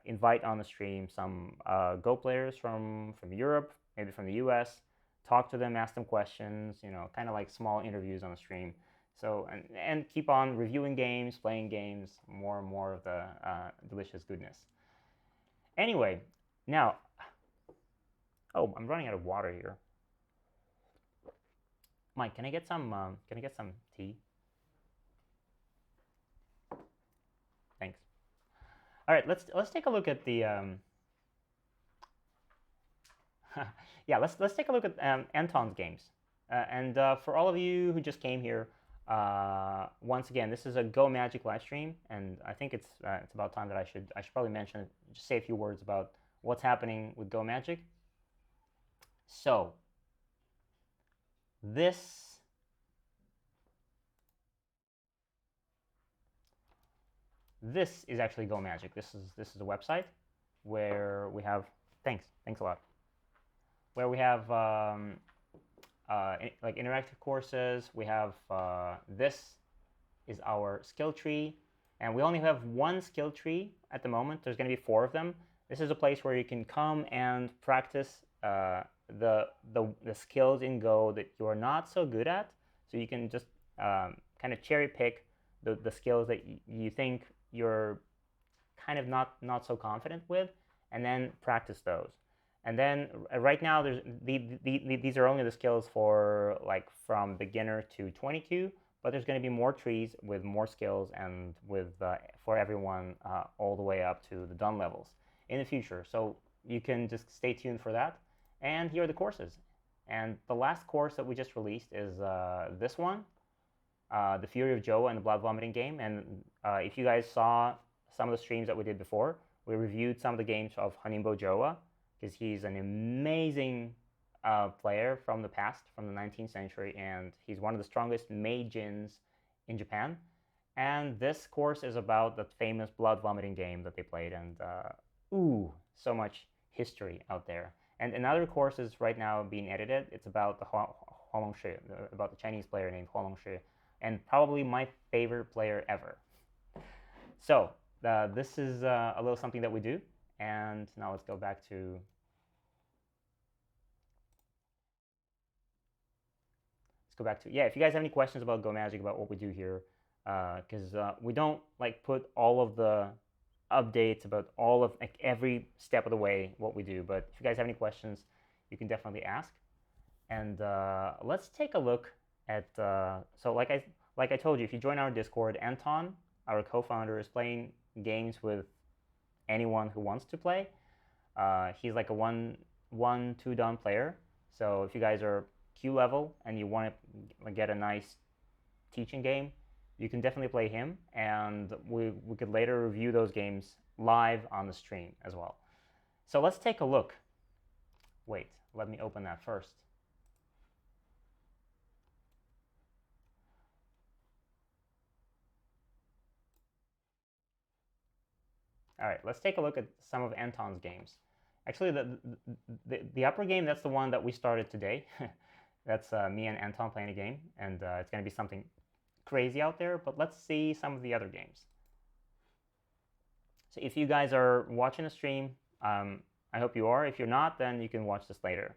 invite on the stream some Go players from Europe, maybe from the US, talk to them, ask them questions, kind of like small interviews on the stream. So and keep on reviewing games, playing games, more and more of the delicious goodness. Anyway, now, oh, I'm running out of water here. Mike, can I get some tea? Thanks. All right, let's take a look at the yeah, let's take a look at Anton's games. And for all of you who just came here, once again, this is a Go Magic live stream, and I think it's about time that I should probably mention, just say a few words about what's happening with Go Magic. So this is actually Go Magic. This is a website where we have thanks a lot. Where we have like interactive courses. We have this is our skill tree, and we only have one skill tree at the moment. There's going to be 4 of them. This is a place where you can come and practice the skills in Go that you are not so good at. So you can just kind of cherry pick the skills that you think you're kind of not so confident with, and then practice those. And then right now, these are only the skills for like from beginner to 22, but there's going to be more trees with more skills and with for everyone all the way up to the done levels in the future. So you can just stay tuned for that. And here are the courses. And the last course that we just released is this one, The Fury of Joa and the Blood Vomiting game. And if you guys saw some of the streams that we did before, we reviewed some of the games of Hanimbo Joa, because he's an amazing player from the past, from the 19th century, and he's one of the strongest meijins in Japan. And this course is about the famous blood vomiting game that they played, and ooh, so much history out there. And another course is right now being edited. It's about the Huolongshi, about the Chinese player named Huolongshi. and probably my favorite player ever. So this is a little something that we do. And now let's go back to yeah, if you guys have any questions about Go Magic, about what we do here, because we don't like put all of the updates about all of like every step of the way what we do, but if you guys have any questions, you can definitely ask. And let's take a look at so like I told you, if you join our Discord, Anton, our co-founder, is playing games with anyone who wants to play. He's like a two done player, so if you guys are Q level and you want to get a nice teaching game, you can definitely play him, and we could later review those games live on the stream as well. So let's take a look. Wait, let me open that first. All right, let's take a look at some of Anton's games. Actually, the upper game, that's the one that we started today. That's me and Anton playing a game, and it's going to be something crazy out there, but let's see some of the other games. So if you guys are watching the stream, I hope you are. If you're not, then you can watch this later.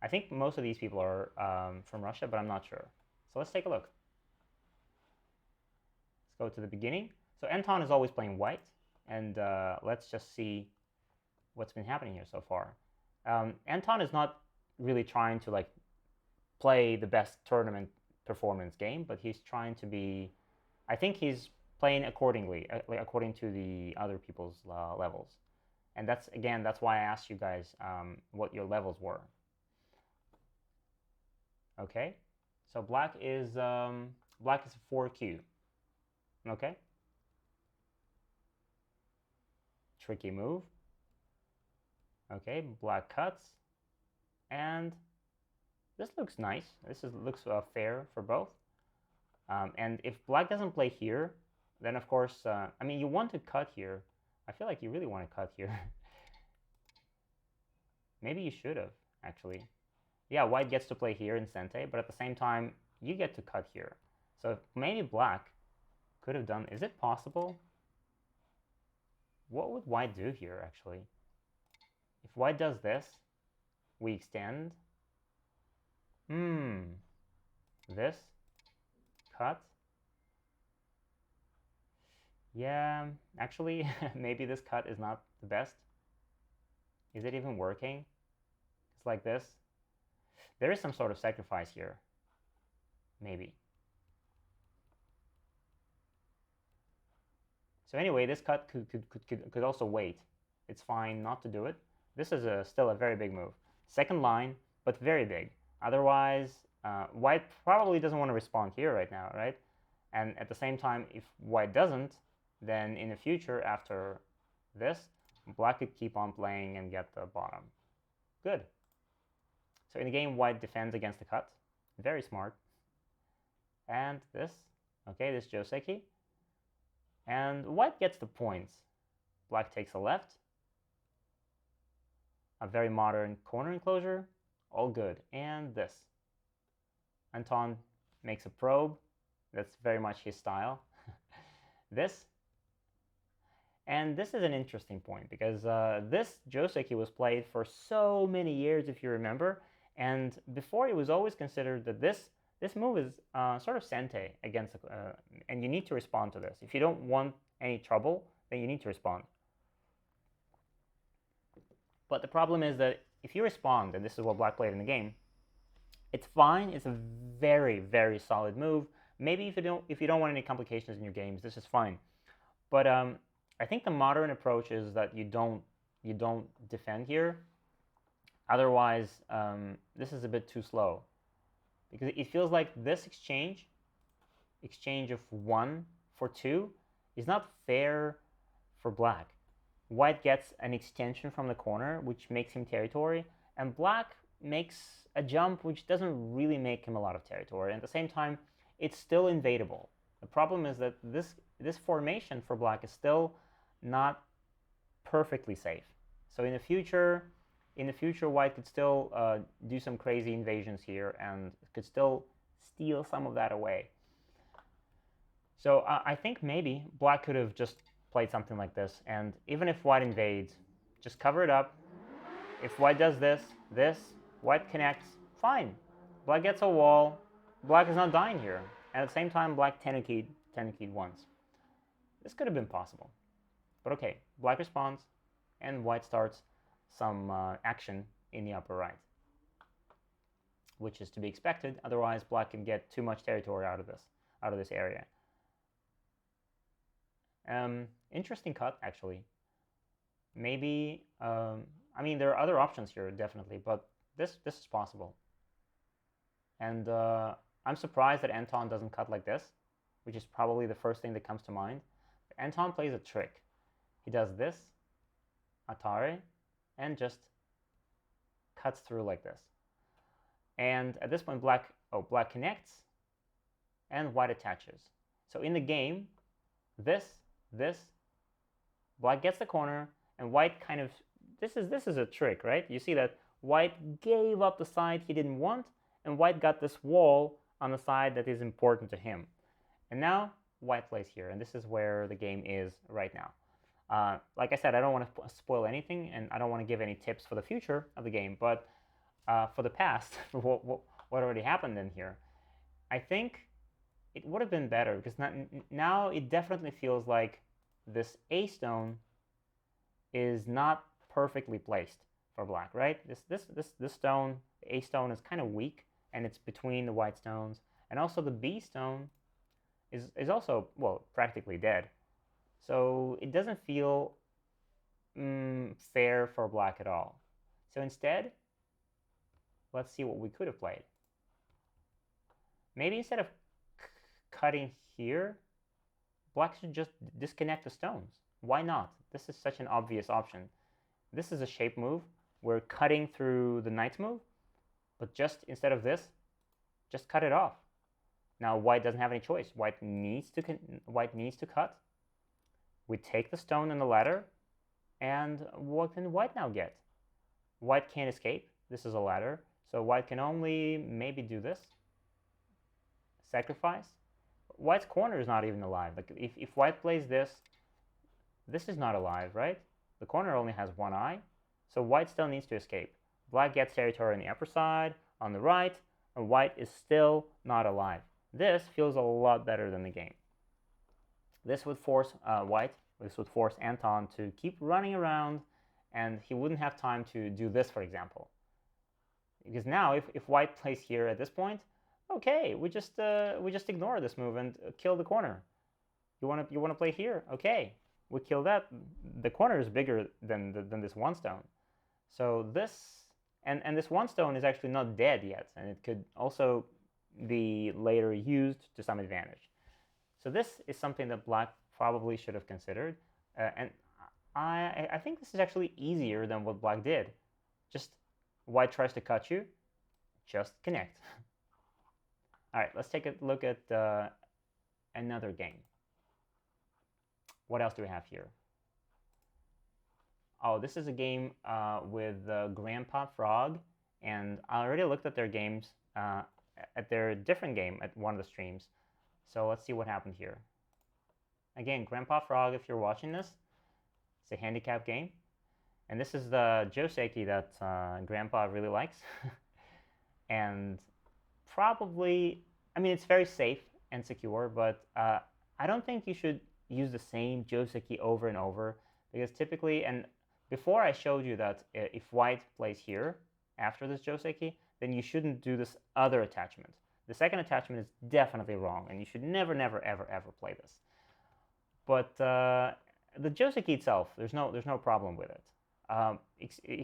I think most of these people are from Russia, but I'm not sure. So let's take a look. Let's go to the beginning. So Anton is always playing white, and let's just see what's been happening here so far. Anton is not really trying to like play the best tournament performance game, but he's trying to be, I think he's playing accordingly, according to the other people's levels. And that's, again, that's why I asked you guys what your levels were. Okay, so black is a 4Q. Okay, tricky move. Okay, black cuts, and this looks nice. Looks fair for both. And if black doesn't play here, then of course, I mean, you want to cut here. I feel like you really want to cut here. Maybe you should have, actually. Yeah, white gets to play here in Sente, but at the same time, you get to cut here. So maybe black could have done, is it possible? What would white do here, actually? If white does this, we extend. This, cut. Yeah, actually, maybe this cut is not the best. Is it even working? It's like this. There is some sort of sacrifice here. Maybe. So anyway, this cut could also wait. It's fine not to do it. This is still a very big move. Second line, but very big. Otherwise, white probably doesn't want to respond here right now, right? And at the same time, if white doesn't, then in the future, after this, black could keep on playing and get the bottom. Good. So in the game, white defends against the cut. Very smart. And this, okay, this Joseki. And white gets the points. Black takes a left. A very modern corner enclosure. All good. And this. Anton makes a probe. That's very much his style. This. And this is an interesting point because this Joseki was played for so many years, if you remember. And before, it was always considered that this move is sort of sente against, and you need to respond to this. If you don't want any trouble, then you need to respond. But the problem is that if you respond, and this is what black played in the game, it's fine. It's a very, very solid move. Maybe if you don't want any complications in your games, this is fine. But I think the modern approach is that you don't defend here. Otherwise, this is a bit too slow, because it feels like this exchange of 1 for 2 is not fair for black. White gets an extension from the corner, which makes him territory, and black makes a jump which doesn't really make him a lot of territory. And at the same time, it's still invadable. The problem is that this formation for black is still not perfectly safe. So in the future, white could still do some crazy invasions here and could still steal some of that away. So I think maybe black could have just played something like this, and even if white invades, just cover it up. If white does this, white connects, fine. Black gets a wall, black is not dying here. And at the same time, black 10 keyed once. This could have been possible. But okay, black responds, and white starts some action in the upper right, which is to be expected. Otherwise, black can get too much territory out of this area. Interesting cut, actually. Maybe, I mean, there are other options here, definitely, but this is possible. And I'm surprised that Anton doesn't cut like this, which is probably the first thing that comes to mind. Anton plays a trick. He does this, Atari, and just cuts through like this. And at this point, black connects, and white attaches. So in the game, this, black gets the corner, and white kind of, this is a trick, right? You see that white gave up the side he didn't want, and white got this wall on the side that is important to him. And now white plays here, and this is where the game is right now. Like I said, I don't want to spoil anything, and I don't want to give any tips for the future of the game, but for the past, for what already happened in here, I think it would have been better, because now it definitely feels like this A stone is not perfectly placed for black, right? This stone, the A stone, is kind of weak, and it's between the white stones, and also the B stone is also, well, practically dead. So it doesn't feel fair for black at all. So instead, let's see what we could have played. Maybe instead of cutting here, black should just disconnect the stones. Why not? This is such an obvious option. This is a shape move. We're cutting through the knight's move, but just instead of this, just cut it off. Now white doesn't have any choice. White needs to cut. We take the stone and the ladder, and what can white now get? White can't escape. This is a ladder, so white can only maybe do this. Sacrifice. White's corner is not even alive. Like if white plays this is not alive, right? The corner only has one eye, so white still needs to escape. Black gets territory on the upper side, on the right, and white is still not alive. This feels a lot better than the game. This would force this would force Anton to keep running around, and he wouldn't have time to do this, for example. Because now, if white plays here at this point, okay, we just ignore this move and kill the corner. You want to play here? Okay, we kill that. The corner is bigger than this one stone. So this and this one stone is actually not dead yet, and it could also be later used to some advantage. So this is something that black probably should have considered, and I think this is actually easier than what black did. Just white tries to cut you, just connect. All right, let's take a look at another game. What else do we have here? Oh, this is a game with Grandpa Frog, and I already looked at their games, at their different game at one of the streams. So let's see what happened here. Again, Grandpa Frog, if you're watching this, it's a handicap game. And this is the Joseki that Grandpa really likes. And probably, I mean, it's very safe and secure, but I don't think you should use the same Joseki over and over, because typically, and before I showed you that if white plays here after this Joseki, then you shouldn't do this other attachment. The second attachment is definitely wrong, and you should never, never, ever, ever play this. But the Joseki itself, there's no problem with it.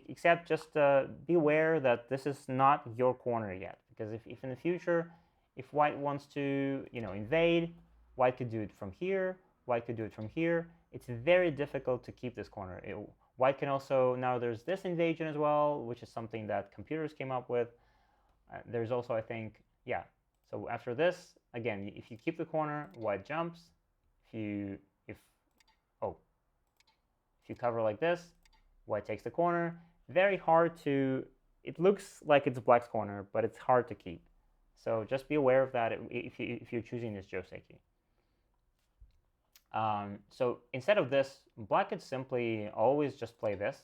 Except just be aware that this is not your corner yet, because if in the future, if white wants to, invade, white could do it from here, white could do it from here. It's very difficult to keep this corner. White can also, now there's this invasion as well, which is something that computers came up with. There's also, I think, yeah. So after this, again, if you keep the corner, white jumps. If you cover like this, white takes the corner. Very hard to, it looks like it's black's corner, but it's hard to keep. So just be aware of that if you're choosing this Joseki. So instead of this, black could simply always just play this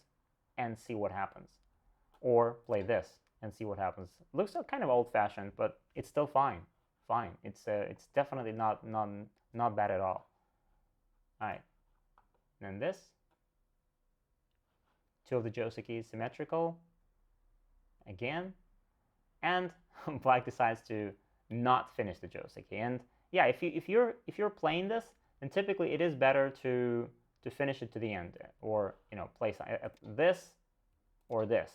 and see what happens, or play this and see what happens. It looks kind of old-fashioned, but it's still fine. Fine. It's definitely not bad at all. All right. And then this. Two of the Joseki symmetrical. Again. And black decides to not finish the Joseki. And yeah, if you're playing this, then typically it is better to finish it to the end, or place this or this,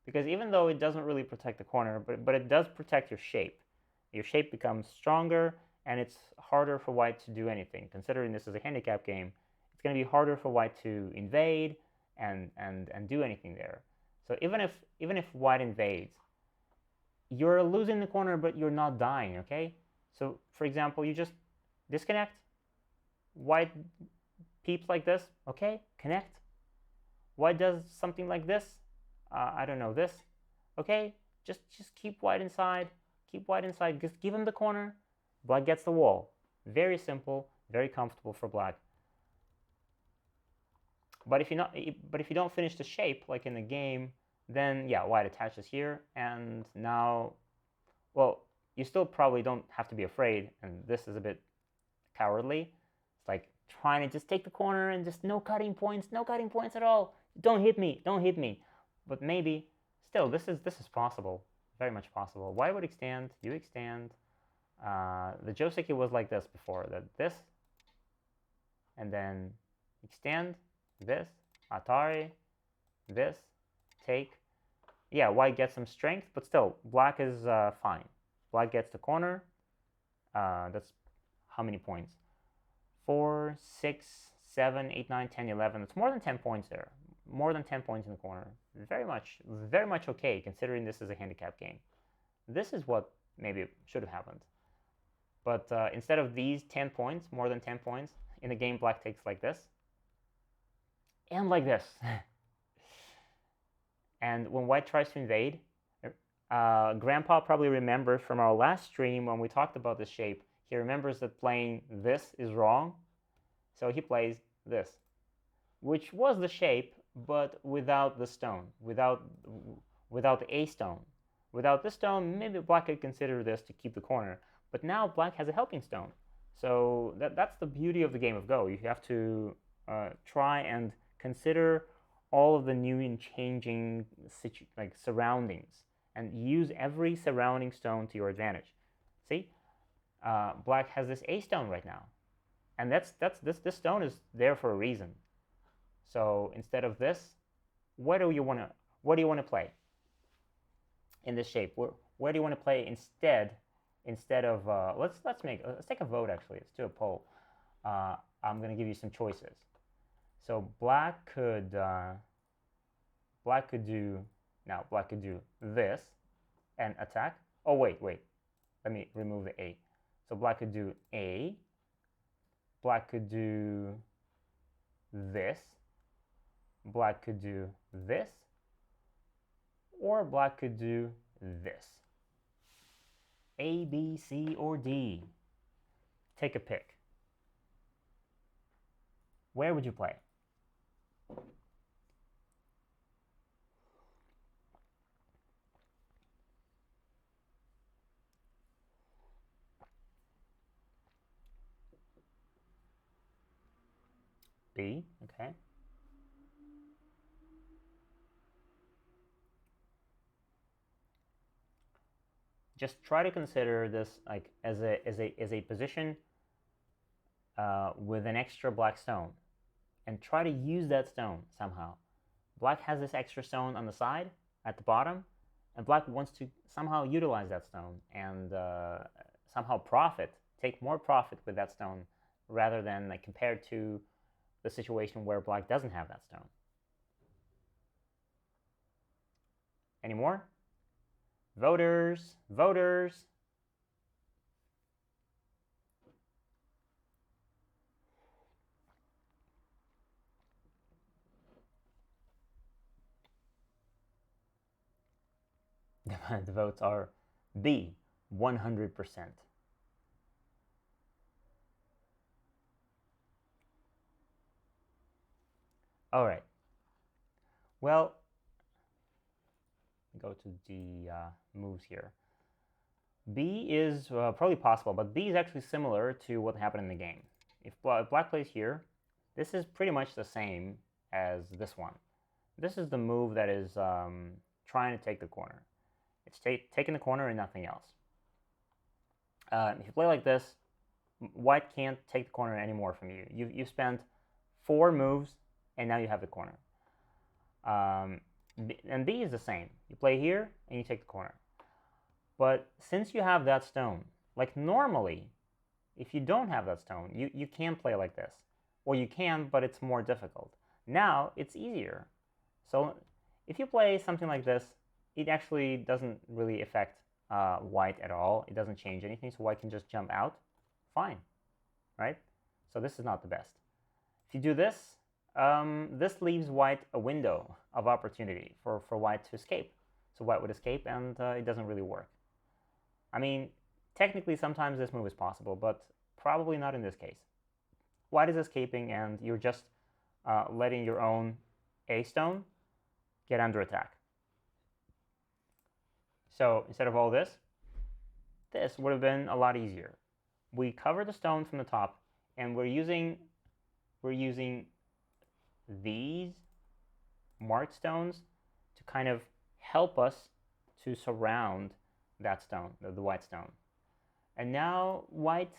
because even though it doesn't really protect the corner, but it does protect your shape. Your shape becomes stronger, and it's harder for white to do anything. Considering this is a handicap game, it's going to be harder for white to invade and do anything there. So even if white invades, you're losing the corner, but you're not dying, okay? So for example, you just disconnect, white peeps like this, okay, connect. White does something like this, I don't know, this, okay, just keep white inside, just give him the corner, black gets the wall. Very simple, very comfortable for black. But if you don't finish the shape like in the game, then yeah, white attaches here, and now, well, you still probably don't have to be afraid, and this is a bit cowardly. It's like trying to just take the corner and just no cutting points at all. Don't hit me. But maybe still, this is possible, very much possible. White would extend, you extend. The Joseki was like this before, that this, and then extend, this, Atari, this, take. Yeah, white gets some strength, but still, black is fine. Black gets the corner. That's how many points? 4, 6, 7, 8, 9, 10, 11. It's more than 10 points there. More than 10 points in the corner. Very much okay, considering this is a handicap game. This is what maybe should have happened. But instead of these 10 points, more than 10 points, in the game, black takes like this. And like this. And when white tries to invade, Grandpa probably remembers from our last stream when we talked about the shape, he remembers that playing this is wrong. So he plays this, which was the shape, but without the stone, without the A stone. Without this stone, maybe black could consider this to keep the corner. But now black has a helping stone. So that's the beauty of the game of Go. You have to try and consider all of the new and changing surroundings, and use every surrounding stone to your advantage. See, black has this A stone right now, and this stone is there for a reason. So instead of this, what do you want to play in this shape? Where do you want to play instead of let's take a vote. Actually, let's do a poll. I'm going to give you some choices. So black could do this and attack. Oh wait, let me remove the A. So black could do A. Black could do this. Black could do this. Or black could do this. A, B, C, or D. Take a pick. Where would you play? B, okay. Just try to consider this like as a position with an extra black stone, and try to use that stone somehow. Black has this extra stone on the side at the bottom, and black wants to somehow utilize that stone and somehow take more profit with that stone, rather than like compared to the situation where black doesn't have that stone. Any more? Voters. The votes are B, 100%. All right. Well, go to the moves here. B is probably possible, but B is actually similar to what happened in the game. If black plays here, this is pretty much the same as this one. This is the move that is trying to take the corner. It's taking the corner and nothing else. If you play like this, white can't take the corner anymore from you. You've spent 4 moves, and now you have the corner. And B is the same. You play here, and you take the corner. But since you have that stone, like normally, if you don't have that stone, you can play like this. Or you can, but it's more difficult. Now, it's easier. So if you play something like this, it actually doesn't really affect white at all. It doesn't change anything, so white can just jump out. Fine, right? So this is not the best. If you do this, this leaves white a window of opportunity for white to escape. So white would escape, and it doesn't really work. I mean, technically, sometimes this move is possible, but probably not in this case. White is escaping, and you're just letting your own A stone get under attack. So instead of all this would have been a lot easier. We cover the stone from the top, and we're using these marked stones to kind of help us to surround that stone, the white stone. And now white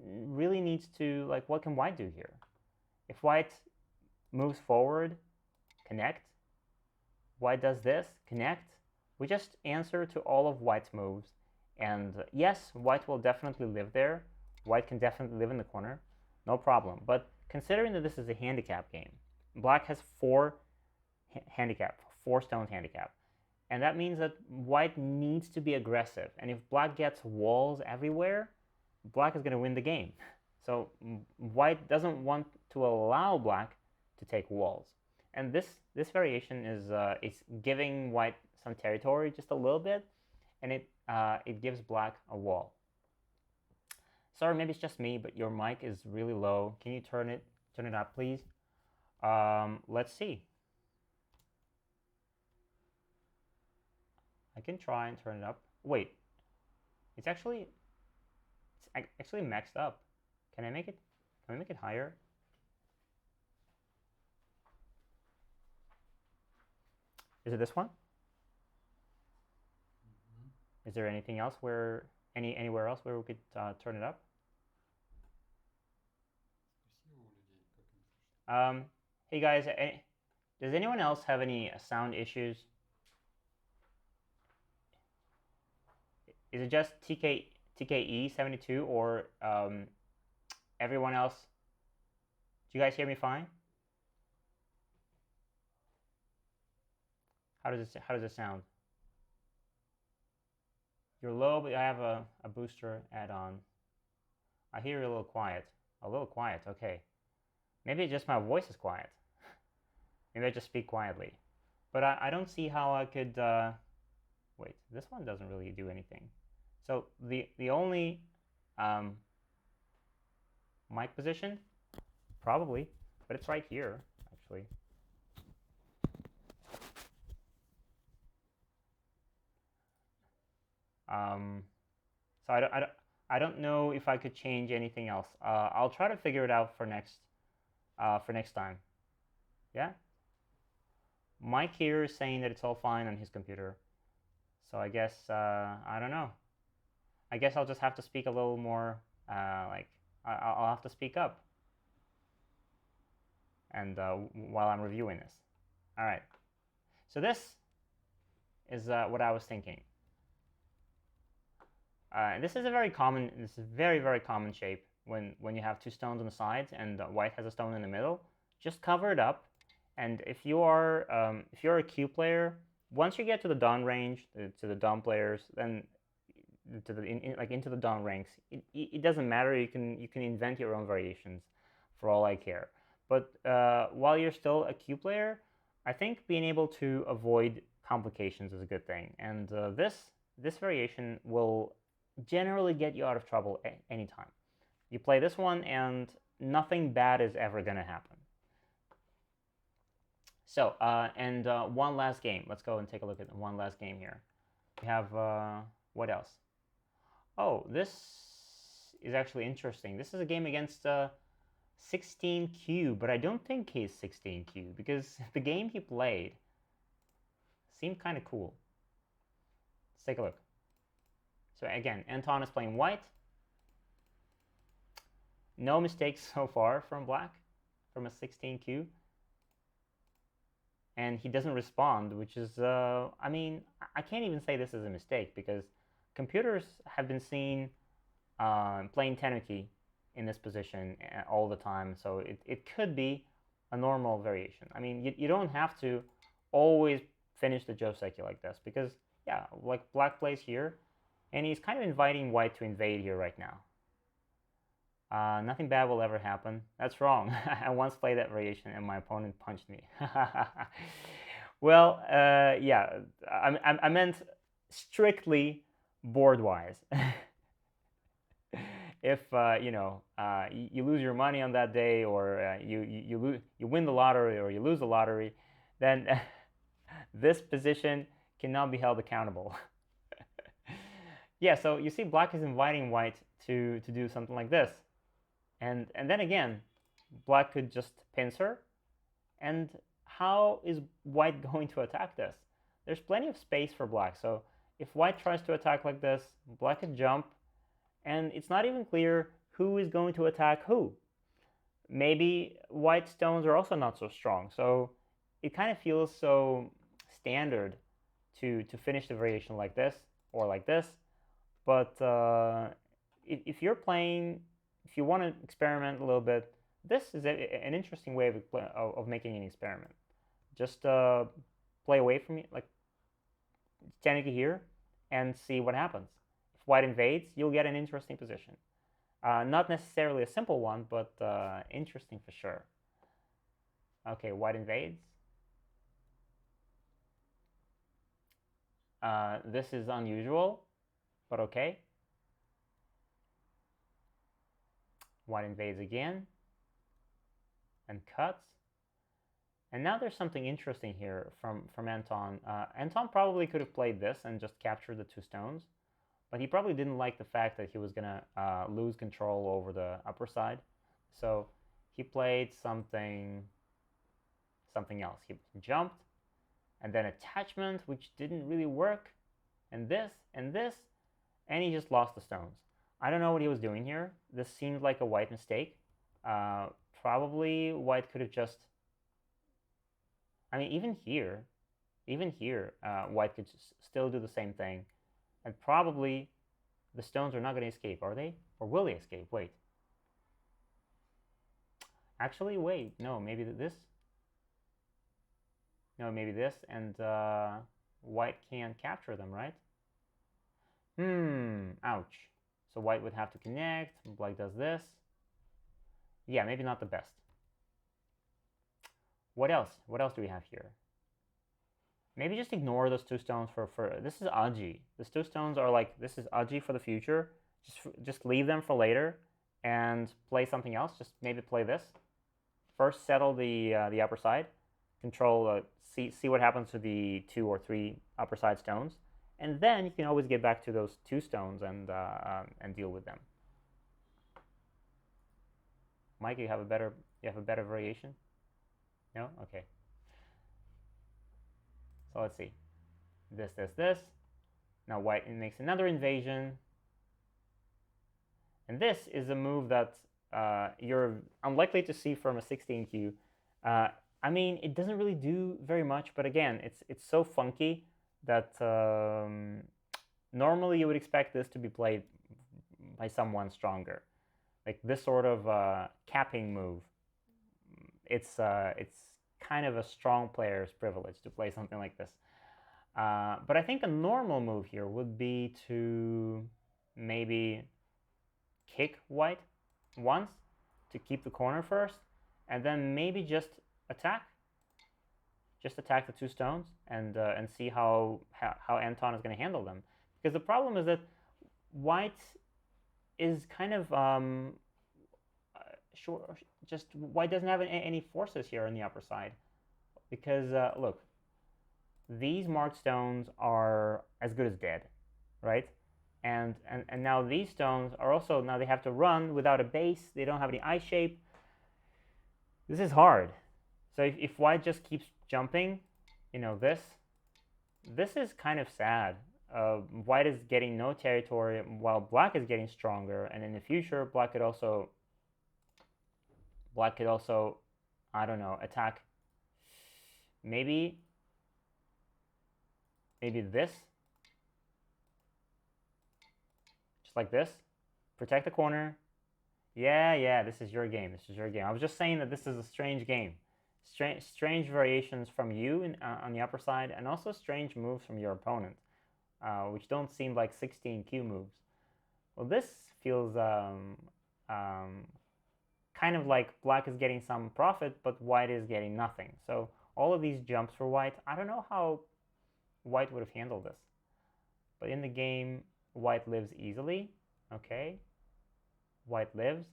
really needs to, like, what can white do here? If white moves forward, connect, white does this, connect, we just answer to all of white's moves. And yes, white will definitely live there. White can definitely live in the corner, no problem. But considering that this is a handicap game, black has 4 handicap, 4 stones handicap. And that means that white needs to be aggressive. And if black gets walls everywhere, black is going to win the game. So white doesn't want to allow black to take walls. And this variation is it's giving white some territory, just a little bit, and it gives black a wall. Sorry, maybe it's just me, but your mic is really low. Can you turn it up, please? Let's see. I can try and turn it up. Wait, it's actually maxed up. Can we make it higher? Is it this one? Is there anything else anywhere else where we could turn it up? Hey guys, does anyone else have any sound issues? Is it just TKE72 or everyone else? Do you guys hear me fine? How does it sound? You're low, but I have a booster add-on. I hear you a little quiet. A little quiet, okay. Maybe just my voice is quiet. Maybe I just speak quietly. But I don't see how I could... Wait, this one doesn't really do anything. So the only mic position, probably, but it's right here, actually. So I don't know if I could change anything else. I'll try to figure it out for next time. Yeah. Mike here is saying that it's all fine on his computer. So I guess I don't know. I guess I'll just have to speak a little more. I'll have to speak up. And while I'm reviewing this. All right. So this is what I was thinking. This is a very common, very common shape when you have 2 stones on the sides and white has a stone in the middle. Just cover it up, and if you are a Q player, once you get to the Dawn range, to the Dawn players, then to into the Dawn ranks, it doesn't matter. You can invent your own variations, for all I care. But while you're still a Q player, I think being able to avoid complications is a good thing, and this variation will generally get you out of trouble anytime. You play this one and nothing bad is ever going to happen. So, and one last game. Let's go and take a look at one last game here. We have, what else? Oh, this is actually interesting. This is a game against 16Q, but I don't think he's 16Q because the game he played seemed kind of cool. Let's take a look. So again, Anton is playing white. No mistakes so far from black, from a 16Q. And he doesn't respond, which is, I mean, I can't even say this is a mistake because computers have been seen playing tenuki in this position all the time, so it could be a normal variation. I mean, you don't have to always finish the joseki like this because, yeah, like black plays here, and he's kind of inviting white to invade here right now. Nothing bad will ever happen. That's wrong. I once played that variation and my opponent punched me. Well, yeah, I meant strictly board-wise. If you know, you lose your money on that day, or you win the lottery or you lose the lottery, then this position cannot be held accountable. Yeah, so you see black is inviting white to do something like this. And then again, black could just pincer. And how is white going to attack this? There's plenty of space for black. So if white tries to attack like this, black could jump. And it's not even clear who is going to attack who. Maybe white stones are also not so strong. So it kind of feels so standard to finish the variation like this or like this. But if you're playing, if you want to experiment a little bit, this is an interesting way of making an experiment. Just play away from it, like tenuki here, and see what happens. If white invades, you'll get an interesting position. Not necessarily a simple one, but interesting for sure. Okay, white invades. This is unusual, but okay. White invades again and cuts. And now there's something interesting here from Anton. Anton probably could have played this and just captured the two stones, but he probably didn't like the fact that he was going to lose control over the upper side. So he played something else. He jumped, and then attachment, which didn't really work, and this, and he just lost the stones. I don't know what he was doing here. This seemed like a white mistake. Probably white could have just, I mean, even here, white could still do the same thing. And probably the stones are not going to escape, are they? Or will they escape? Wait. Actually, wait. No, maybe this. No, maybe this. And white can't capture them, right? Ouch. So white would have to connect. Black does this. Yeah, maybe not the best. What else? What else do we have here? Maybe just ignore those two stones for this is aji. These two stones are like, this is aji for the future. Just leave them for later and play something else. Just maybe play this. First settle the upper side. Control, see what happens to the 2 or 3 upper side stones. And then you can always get back to those 2 stones and deal with them. Mike, you have a better variation? No? Okay. So let's see. This. Now white makes another invasion. And this is a move that you're unlikely to see from a 16Q. I mean, it doesn't really do very much, but again, it's so funky that normally you would expect this to be played by someone stronger. Like this sort of capping move. It's kind of a strong player's privilege to play something like this. But I think a normal move here would be to maybe kick white once to keep the corner first, and then maybe just attack. Just attack the 2 stones and see how Anton is going to handle them. Because the problem is that white is kind of white doesn't have any forces here on the upper side. because look, these marked stones are as good as dead, right? And now these stones are also, now they have to run without a base. They don't have any eye shape. This is hard. So if white just keeps jumping, you know, this is kind of sad. White is getting no territory while black is getting stronger, and in the future black could also, I don't know, attack maybe this, just like this, protect the corner. Yeah, this is your game. I was just saying that this is a strange game. Strange variations from you on the upper side, and also strange moves from your opponent, which don't seem like 16Q moves. Well, this feels kind of like black is getting some profit, but white is getting nothing. So all of these jumps for white, I don't know how white would have handled this. But in the game, white lives easily. Okay. White lives.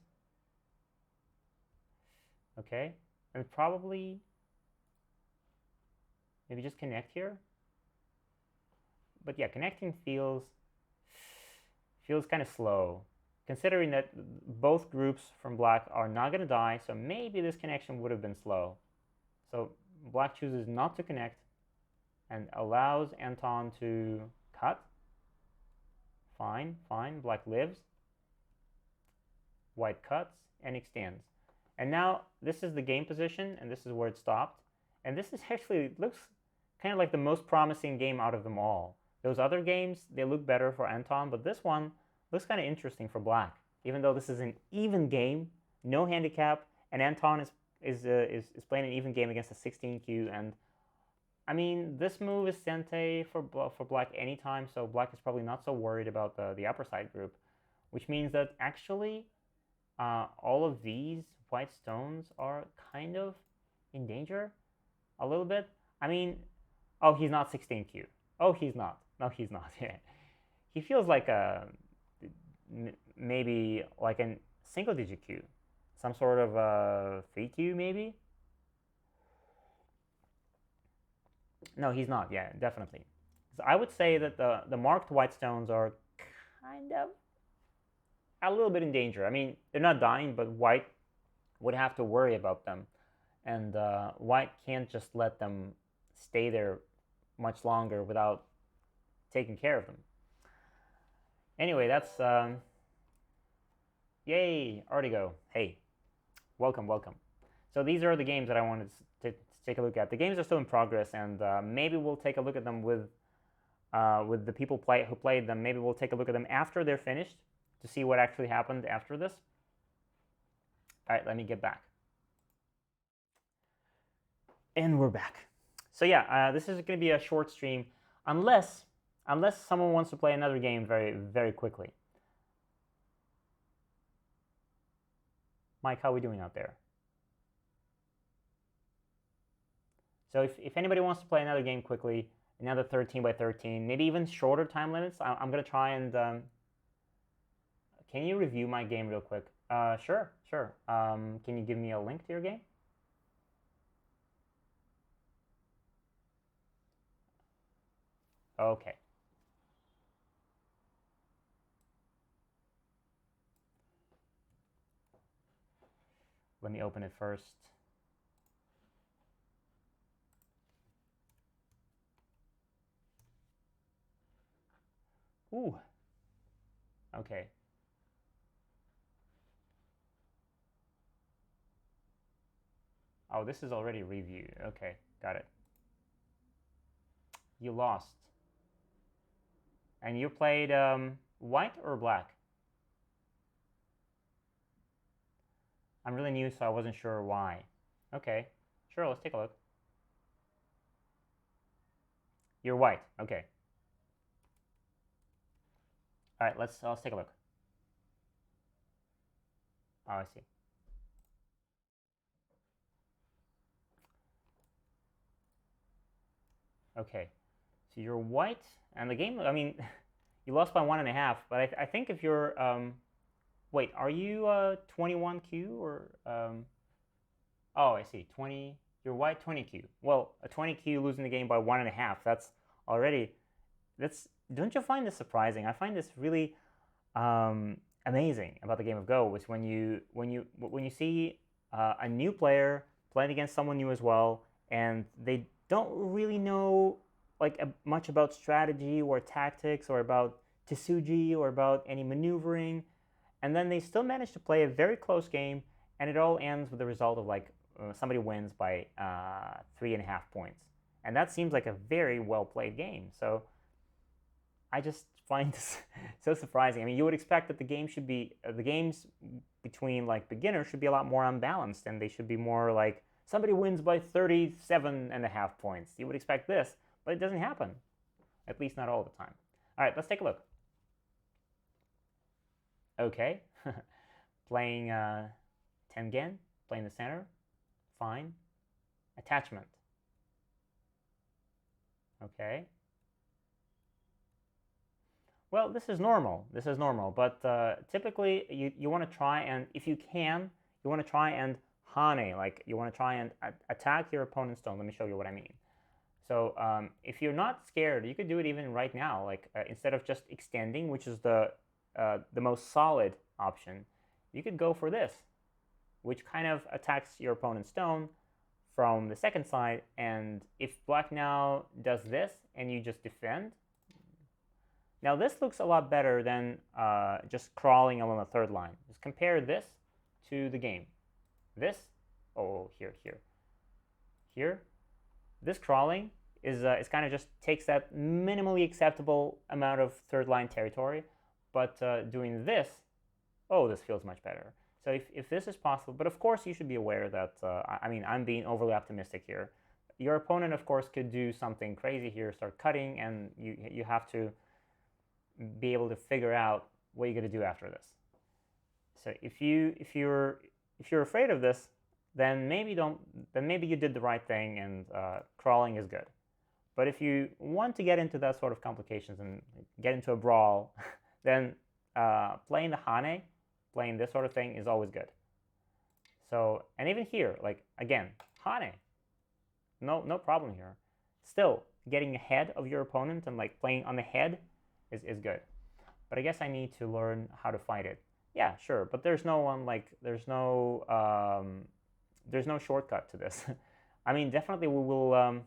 Okay. And probably maybe just connect here. But yeah, connecting feels kind of slow, considering that both groups from black are not going to die, so maybe this connection would have been slow. So black chooses not to connect and allows Anton to cut. Fine, black lives. White cuts and extends. And now this is the game position, and this is where it stopped. And this is actually, looks kind of like the most promising game out of them all. Those other games, they look better for Anton, but this one looks kind of interesting for black. Even though this is an even game, no handicap, and Anton is playing an even game against a 16Q. And I mean, this move is sente for black anytime, so black is probably not so worried about the upper side group, which means that actually all of these white stones are kind of in danger a little bit. I mean, oh, he's not 16Q. Oh, he's not. No, he's not. Yeah. He feels like maybe like a single digit Q, some sort of 3Q maybe. No, he's not. Yeah, definitely. So I would say that the marked white stones are kind of a little bit in danger. I mean, they're not dying, but white would have to worry about them, and white can't just let them stay there much longer without taking care of them. Anyway, that's yay, Artigo. Hey, welcome. So these are the games that I wanted to take a look at. The games are still in progress, and maybe we'll take a look at them with the people who played them. Maybe we'll take a look at them after they're finished to see what actually happened after this. All right, let me get back. And we're back. So yeah, this is going to be a short stream, unless someone wants to play another game very, very quickly. Mike, how are we doing out there? So if anybody wants to play another game quickly, another 13 by 13, maybe even shorter time limits, I'm going to try and... can you review my game real quick? Sure. Can you give me a link to your game? Okay. Let me open it first. Ooh. Okay. Oh, this is already reviewed. Okay, got it. You lost. And you played white or black? I'm really new, so I wasn't sure why. Okay, sure, let's take a look. You're white, okay. All right, let's take a look. Oh, I see. Okay, so you're white, and the game, I mean, you lost by 1.5, but I think if you're, wait, are you 21Q or, oh, I see, 20, Your white 20Q. Well, a 20Q losing the game by 1.5. That's already. Don't you find this surprising? I find this really amazing about the game of Go. Is when you see a new player playing against someone new as well, and they don't really know like much about strategy or tactics or about Tsuji or about any maneuvering, and then they still manage to play a very close game, and it all ends with the result of like somebody wins by 3.5 points, and that seems like a very well played game. So I just find this so surprising. I mean, you would expect that the game should be the games between like beginners should be a lot more unbalanced, and they should be more like somebody wins by 37.5 points. You would expect this, but it doesn't happen, at least not all the time. All right, let's take a look. Okay, playing Tengen, playing the center, fine. Attachment. Okay. Well, this is normal. This is normal, but typically you want to try and, if you can, you want to try and hane, like you want to try and attack your opponent's stone. Let me show you what I mean. So if you're not scared, you could do it even right now. Like instead of just extending, which is the most solid option, you could go for this, which kind of attacks your opponent's stone from the second side. And if black now does this and you just defend, now this looks a lot better than just crawling along the third line. Just compare this to the game. This, here. This crawling is kind of just takes that minimally acceptable amount of third line territory, but doing this, this feels much better. So if this is possible, but of course you should be aware that, I mean, I'm being overly optimistic here. Your opponent, of course, could do something crazy here, start cutting, and you have to be able to figure out what you're going to do after this. So if you're afraid of this, then maybe you did the right thing, and crawling is good. But if you want to get into that sort of complications and get into a brawl, then playing the hane, playing this sort of thing is always good. So, and even here, like again, hane, no problem here. Still, getting ahead of your opponent and like playing on the head is good. But I guess I need to learn how to fight it. Yeah, sure, but there's no one like there's no shortcut to this. I mean, definitely we will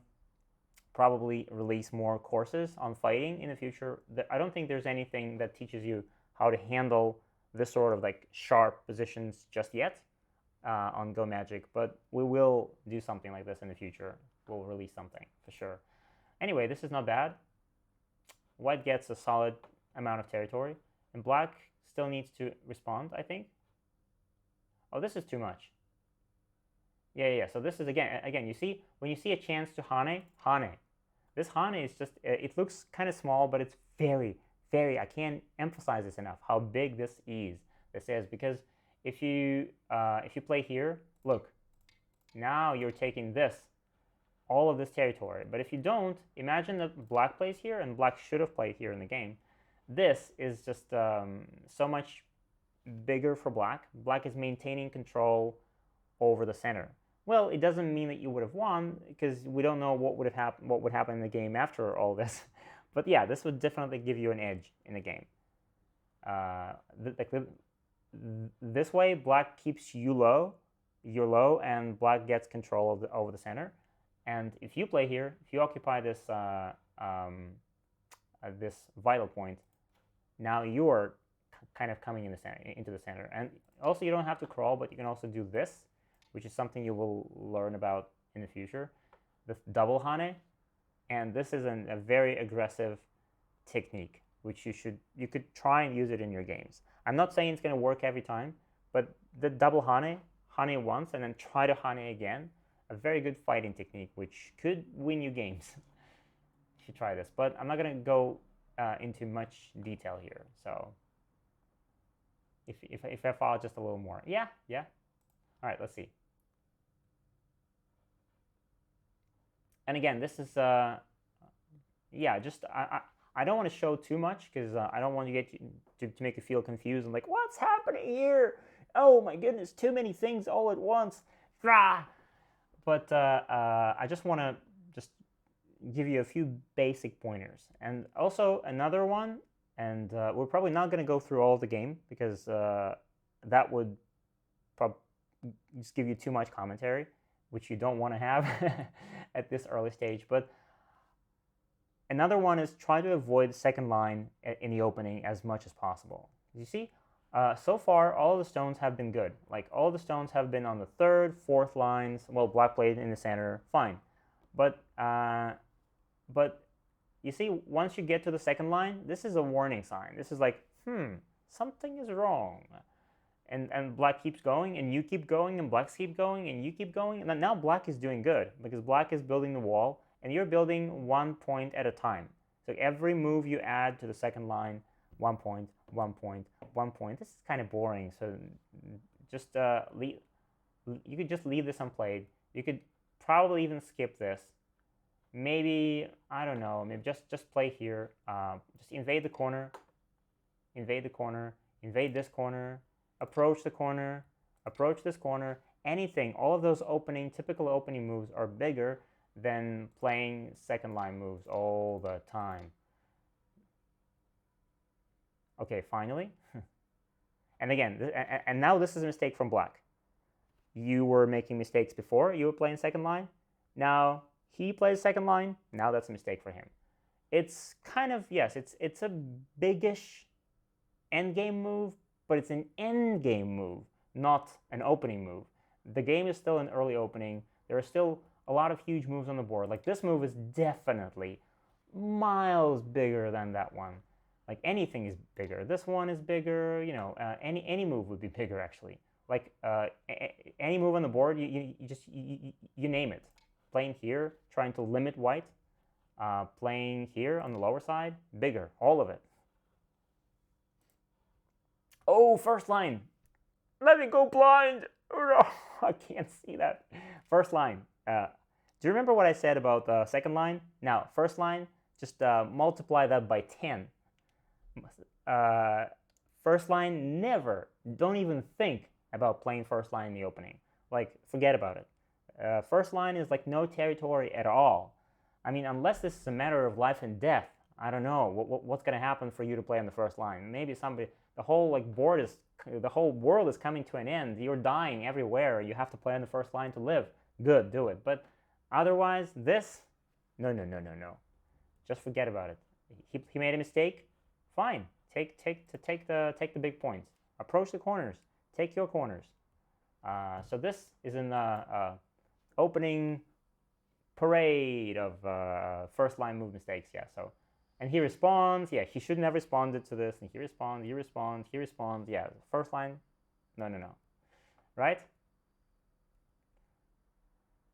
probably release more courses on fighting in the future. I don't think there's anything that teaches you how to handle this sort of like sharp positions just yet on Go Magic, but we will do something like this in the future. We'll release something for sure. Anyway, this is not bad. White gets a solid amount of territory, and black still needs to respond, I think. Oh, this is too much. Yeah. So this is again. You see, when you see a chance to hane. This hane is just. It looks kind of small, but it's very. I can't emphasize this enough. How big this is. Because if you play here, look. Now you're taking this, all of this territory. But if you don't, imagine that black plays here, and black should have played here in the game. This is just so much bigger for black. Black is maintaining control over the center. Well, it doesn't mean that you would have won, because we don't know what would happen in the game after all this. But yeah, this would definitely give you an edge in the game. This way, black keeps you're low, and black gets control over the center. And if you play here, if you occupy this this vital point, now you're kind of coming into the center. And also, you don't have to crawl, but you can also do this, which is something you will learn about in the future. The double hane, and this is a very aggressive technique, which you could try and use it in your games. I'm not saying it's going to work every time, but the double hane once and then try to hane again, a very good fighting technique, which could win you games. You should try this, but I'm not going to go into much detail here. So if I follow just a little more, yeah. All right, let's see. And again, this is just I don't want to show too much, because I don't want to get to make you feel confused and like, what's happening here? Oh my goodness, too many things all at once. But I just want to just give you a few basic pointers. And also another one, and we're probably not going to go through all the game because that would just give you too much commentary, which you don't want to have at this early stage. But another one is try to avoid the second line in the opening as much as possible. You see, so far all the stones have been good. Like all the stones have been on the third, fourth lines. Well, black played in the center, fine. But you see, once you get to the second line, this is a warning sign. This is like, something is wrong. And black keeps going, and you keep going, and blacks keep going, and you keep going. And now black is doing good because black is building the wall, and you're building 1 point at a time. So every move you add to the second line, 1 point, 1 point, 1 point. This is kind of boring. So just you could just leave this unplayed. You could probably even skip this. Maybe, I don't know, maybe just play here. Just invade the corner, invade this corner, approach the corner, approach this corner, anything. All of those typical opening moves are bigger than playing second line moves all the time. Okay, finally. And again, and now this is a mistake from black. You were making mistakes before. You were playing second line. Now he plays second line. Now that's a mistake for him. It's kind of, yes, it's a biggish endgame move, but it's an endgame move, not an opening move. The game is still an early opening. There are still a lot of huge moves on the board. Like this move is definitely miles bigger than that one. Like anything is bigger. This one is bigger. You know, any move would be bigger actually. Like any move on the board, you name it. Playing here, trying to limit white. Playing here on the lower side, bigger. All of it. Oh, first line. Let me go blind. Oh, no, I can't see that. First line. Do you remember what I said about the second line? Now, first line, just multiply that by 10. First line, never. Don't even think about playing first line in the opening. Like, forget about it. First line is like no territory at all. I mean, unless this is a matter of life and death, I don't know what's going to happen for you to play on the first line. Maybe somebody, the whole world is coming to an end. You're dying everywhere. You have to play on the first line to live. Good, do it. But otherwise, this, no. Just forget about it. He made a mistake. Fine. Take the big points. Approach the corners. Take your corners. So this is an opening parade of first line move mistakes. Yeah. So, and he responds. Yeah, he shouldn't have responded to this. And he responds. Yeah, first line. No. Right?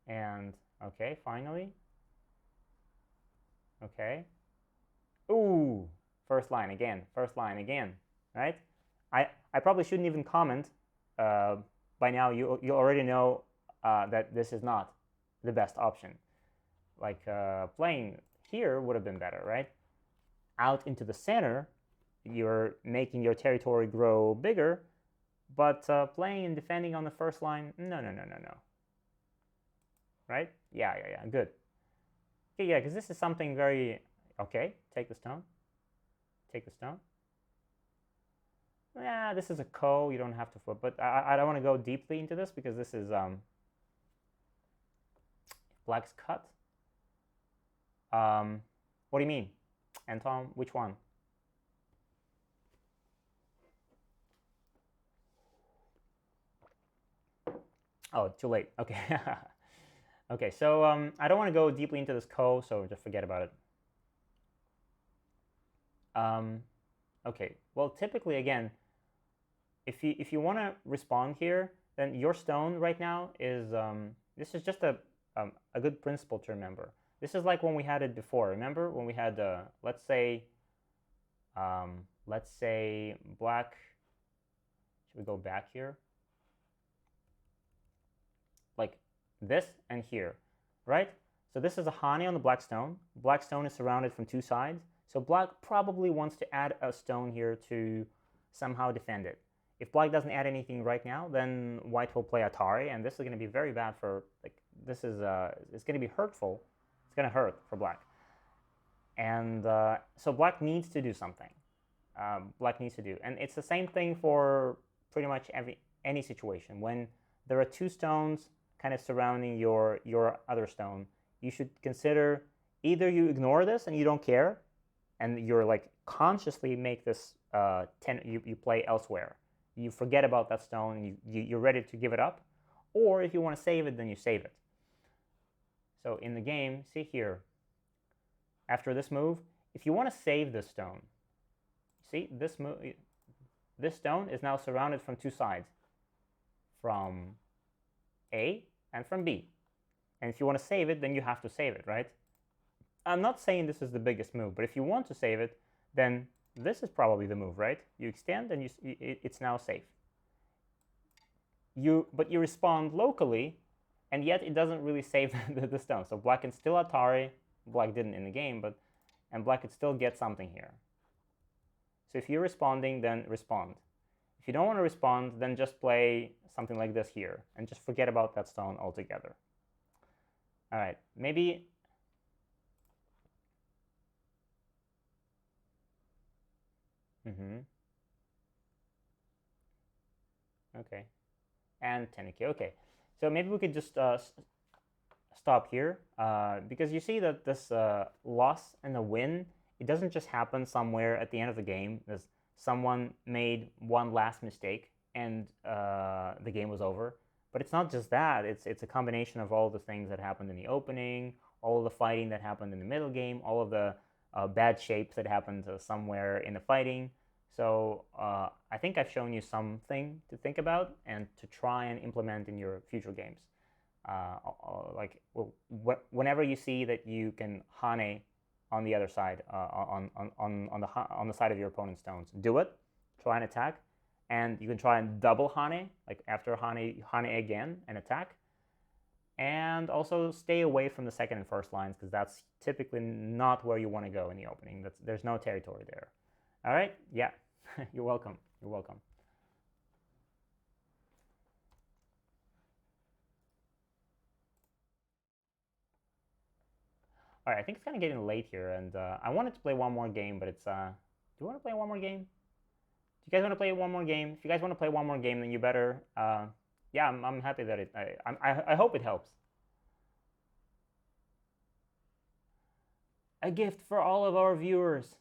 And okay, finally. Okay. Ooh, first line again. Right? I probably shouldn't even comment. By now, you already know that this is not the best option. Like playing here would have been better, right? Out into the center, you're making your territory grow bigger, but playing and defending on the first line, no. Right? Yeah, good. Okay, yeah, because this is something very, okay, take the stone. Yeah, this is a ko, you don't have to flip, but I don't want to go deeply into this because this is black's cut. What do you mean? Anton, which one? Oh, too late. Okay. Okay, so I don't want to go deeply into this ko, so just forget about it. Okay, well, typically, again, if you want to respond here, then your stone right now is, this is just a good principle to remember. This is like when we had it before. Remember when we had, let's say black, should we go back here? Like this and here, right? So this is a Hani on the black stone. Black stone is surrounded from two sides. So black probably wants to add a stone here to somehow defend it. If black doesn't add anything right now, then white will play Atari, and this is going to be very bad for like this is it's going to be hurtful. It's going to hurt for black, and so black needs to do something. Black needs to do, and it's the same thing for pretty much any situation. When there are two stones kind of surrounding your other stone, you should consider either you ignore this and you don't care, and you're like consciously make this you play elsewhere. You forget about that stone and you're ready to give it up, or if you want to save it, then you save it. So in the game, see here, after this move, if you want to save this stone, see this stone is now surrounded from two sides, from A and from B. And if you want to save it, then you have to save it, right? I'm not saying this is the biggest move, but if you want to save it, then this is probably the move, right? You extend and it's now safe. But you respond locally, and yet it doesn't really save the stone. So black can still Atari. Black didn't in the game, and black could still get something here. So if you're responding, then respond. If you don't want to respond, then just play something like this here, and just forget about that stone altogether. All right, maybe... Okay, and 10k. Okay, so maybe we could just stop here because you see that this loss and the win, it doesn't just happen somewhere at the end of the game. There's someone made one last mistake and the game was over. But it's not just that. It's a combination of all the things that happened in the opening, all of the fighting that happened in the middle game, all of the bad shapes that happened somewhere in the fighting. So I think I've shown you something to think about and to try and implement in your future games. Whenever you see that you can Hane on the other side, on the side of your opponent's stones, do it. Try and attack, and you can try and double Hane, like after Hane again and attack. And also stay away from the second and first lines, because that's typically not where you want to go in the opening. There's no territory there. All right? Yeah. You're welcome. You're welcome. All right, I think it's kind of getting late here, and I wanted to play one more game, but it's... do you want to play one more game? Do you guys want to play one more game? If you guys want to play one more game, then you better... yeah, I'm happy that I hope it helps. A gift for all of our viewers.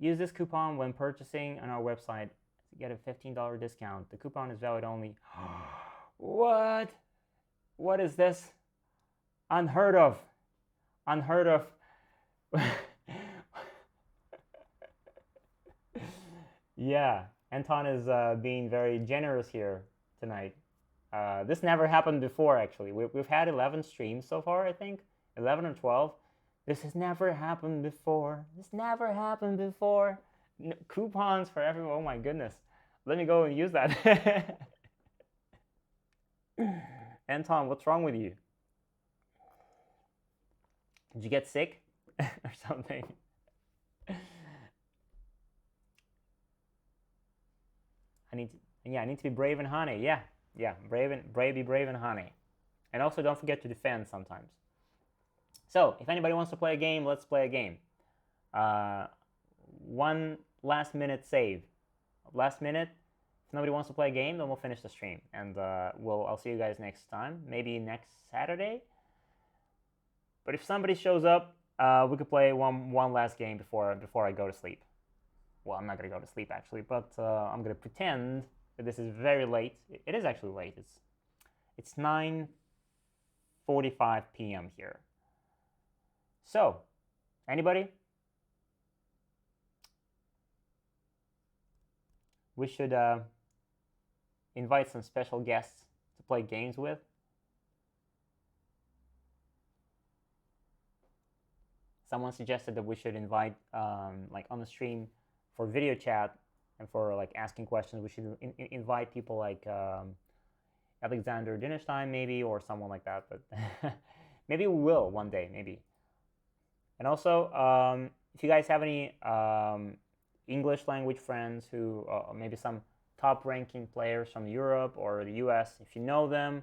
Use this coupon when purchasing on our website to get a $15 discount. The coupon is valid only... What? What is this? Unheard of. Unheard of. Yeah, Anton is being very generous here tonight. This never happened before, actually. We've had 11 streams so far, I think. 11 or 12. This has never happened before. This never happened before. Coupons for everyone. Oh my goodness. Let me go and use that. Anton, what's wrong with you? Did you get sick or something? I need to be brave and honey. Yeah, be brave and honey. And also don't forget to defend sometimes. So, if anybody wants to play a game, let's play a game. One last minute save. Last minute. If nobody wants to play a game, then we'll finish the stream. And I'll see you guys next time. Maybe next Saturday. But if somebody shows up, we could play one last game before I go to sleep. Well, I'm not going to go to sleep, actually, but I'm going to pretend that this is very late. It is actually late. It's 9:45 p.m. here. So, anybody? We should invite some special guests to play games with. Someone suggested that we should invite, like on the stream for video chat and for like asking questions, we should invite people like Alexander Dinnerstein maybe, or someone like that. But maybe we will one day, maybe. And also, if you guys have any English language friends who maybe some top ranking players from Europe or the US, if you know them,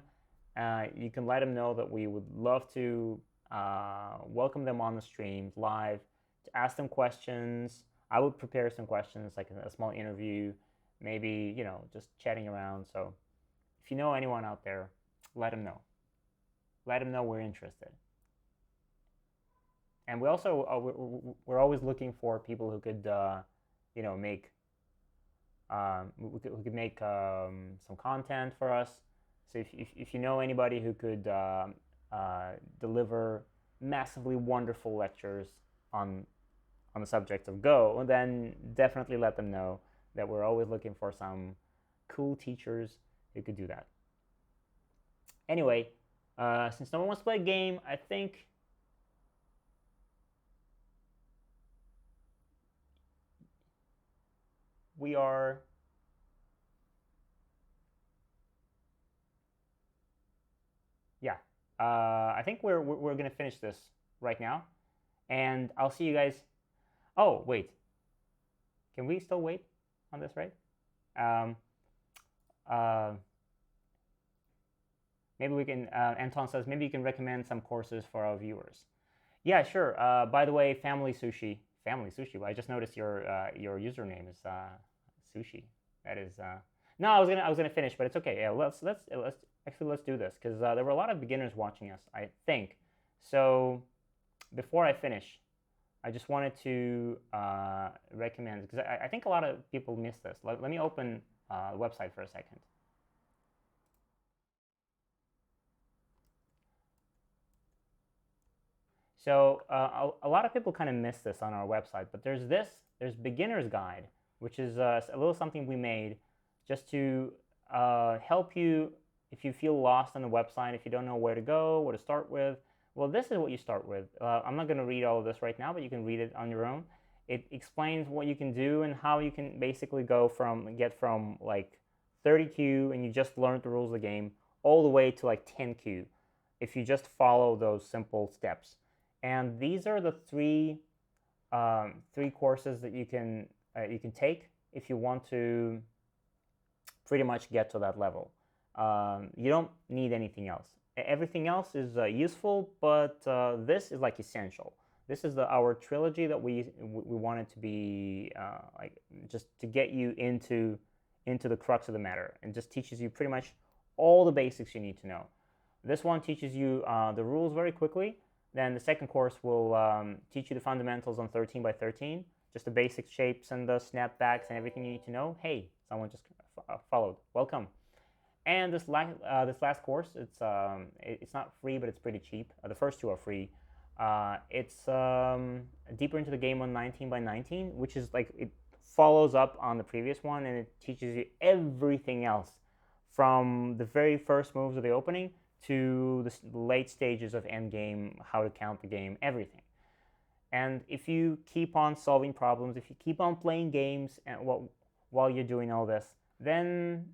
you can let them know that we would love to welcome them on the stream live, to ask them questions. I would prepare some questions, like a small interview, maybe, just chatting around. So if you know anyone out there, let them know. Let them know we're interested. And we also we're always looking for people who could make who could make some content for us. So if you know anybody who could deliver massively wonderful lectures on the subject of Go, then definitely let them know that we're always looking for some cool teachers who could do that. Anyway, since no one wants to play a game, I think we are I think we're gonna finish this right now, and I'll see you guys. Oh wait, can we still wait on this, right? Maybe we can. Anton says maybe you can recommend some courses for our viewers. Yeah, sure. By the way, FamilySushi. Well, I just noticed your username is sushi. That is. No, I was gonna finish, but it's okay. Yeah, let's do this because there were a lot of beginners watching us, I think. So before I finish, I just wanted to recommend, because I think a lot of people miss this. Let me open the website for a second. So a lot of people kind of miss this on our website, but there's beginner's guide, which is a little something we made just to help you if you feel lost on the website, if you don't know where to go, where to start with. Well, this is what you start with. I'm not going to read all of this right now, but you can read it on your own. It explains what you can do and how you can basically get from like 30Q and you just learned the rules of the game all the way to like 10Q if you just follow those simple steps. And these are the three courses that you can take if you want to pretty much get to that level. You don't need anything else. Everything else is useful, but this is like essential. This is our trilogy that we wanted to be like just to get you into the crux of the matter, and just teaches you pretty much all the basics you need to know. This one teaches you the rules very quickly. Then the second course will teach you the fundamentals on 13 by 13, just the basic shapes and the snapbacks and everything you need to know. Hey, someone just followed. Welcome. And this last course, it's not free, but it's pretty cheap. The first two are free. It's deeper into the game on 19 by 19, which is like it follows up on the previous one, and it teaches you everything else from the very first moves of the opening to the late stages of endgame, how to count the game, everything. And if you keep on solving problems, if you keep on playing games and while you're doing all this, then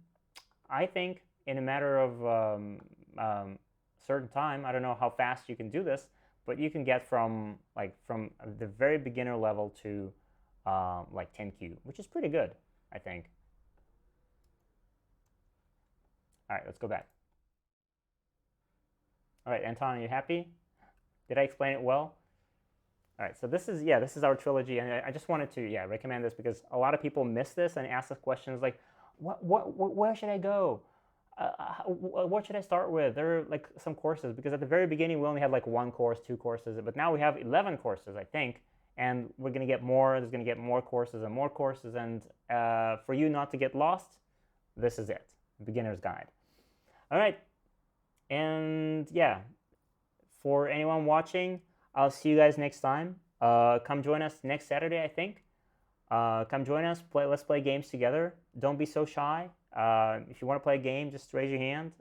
I think in a matter of certain time, I don't know how fast you can do this, but you can get from the very beginner level to like 10Q, which is pretty good, I think. All right, let's go back. All right, Anton, are you happy? Did I explain it well? All right, so this is our trilogy, and I just wanted to recommend this because a lot of people miss this and ask us questions like, where should I go? What should I start with? There are like some courses, because at the very beginning we only had like 1 course, 2 courses, but now we have 11 courses, I think, and we're gonna get more. There's gonna get more courses and more courses, and for you not to get lost, this is it, beginner's guide. All right, and yeah, for anyone watching, I'll see you guys next time. Come join us next Saturday, I think. Come join us. Let's play games together. Don't be so shy. If you want to play a game, just raise your hand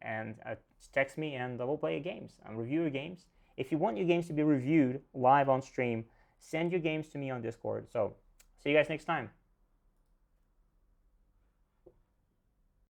and just text me, and we'll play your games and review your games. If you want your games to be reviewed live on stream, send your games to me on Discord. So see you guys next time.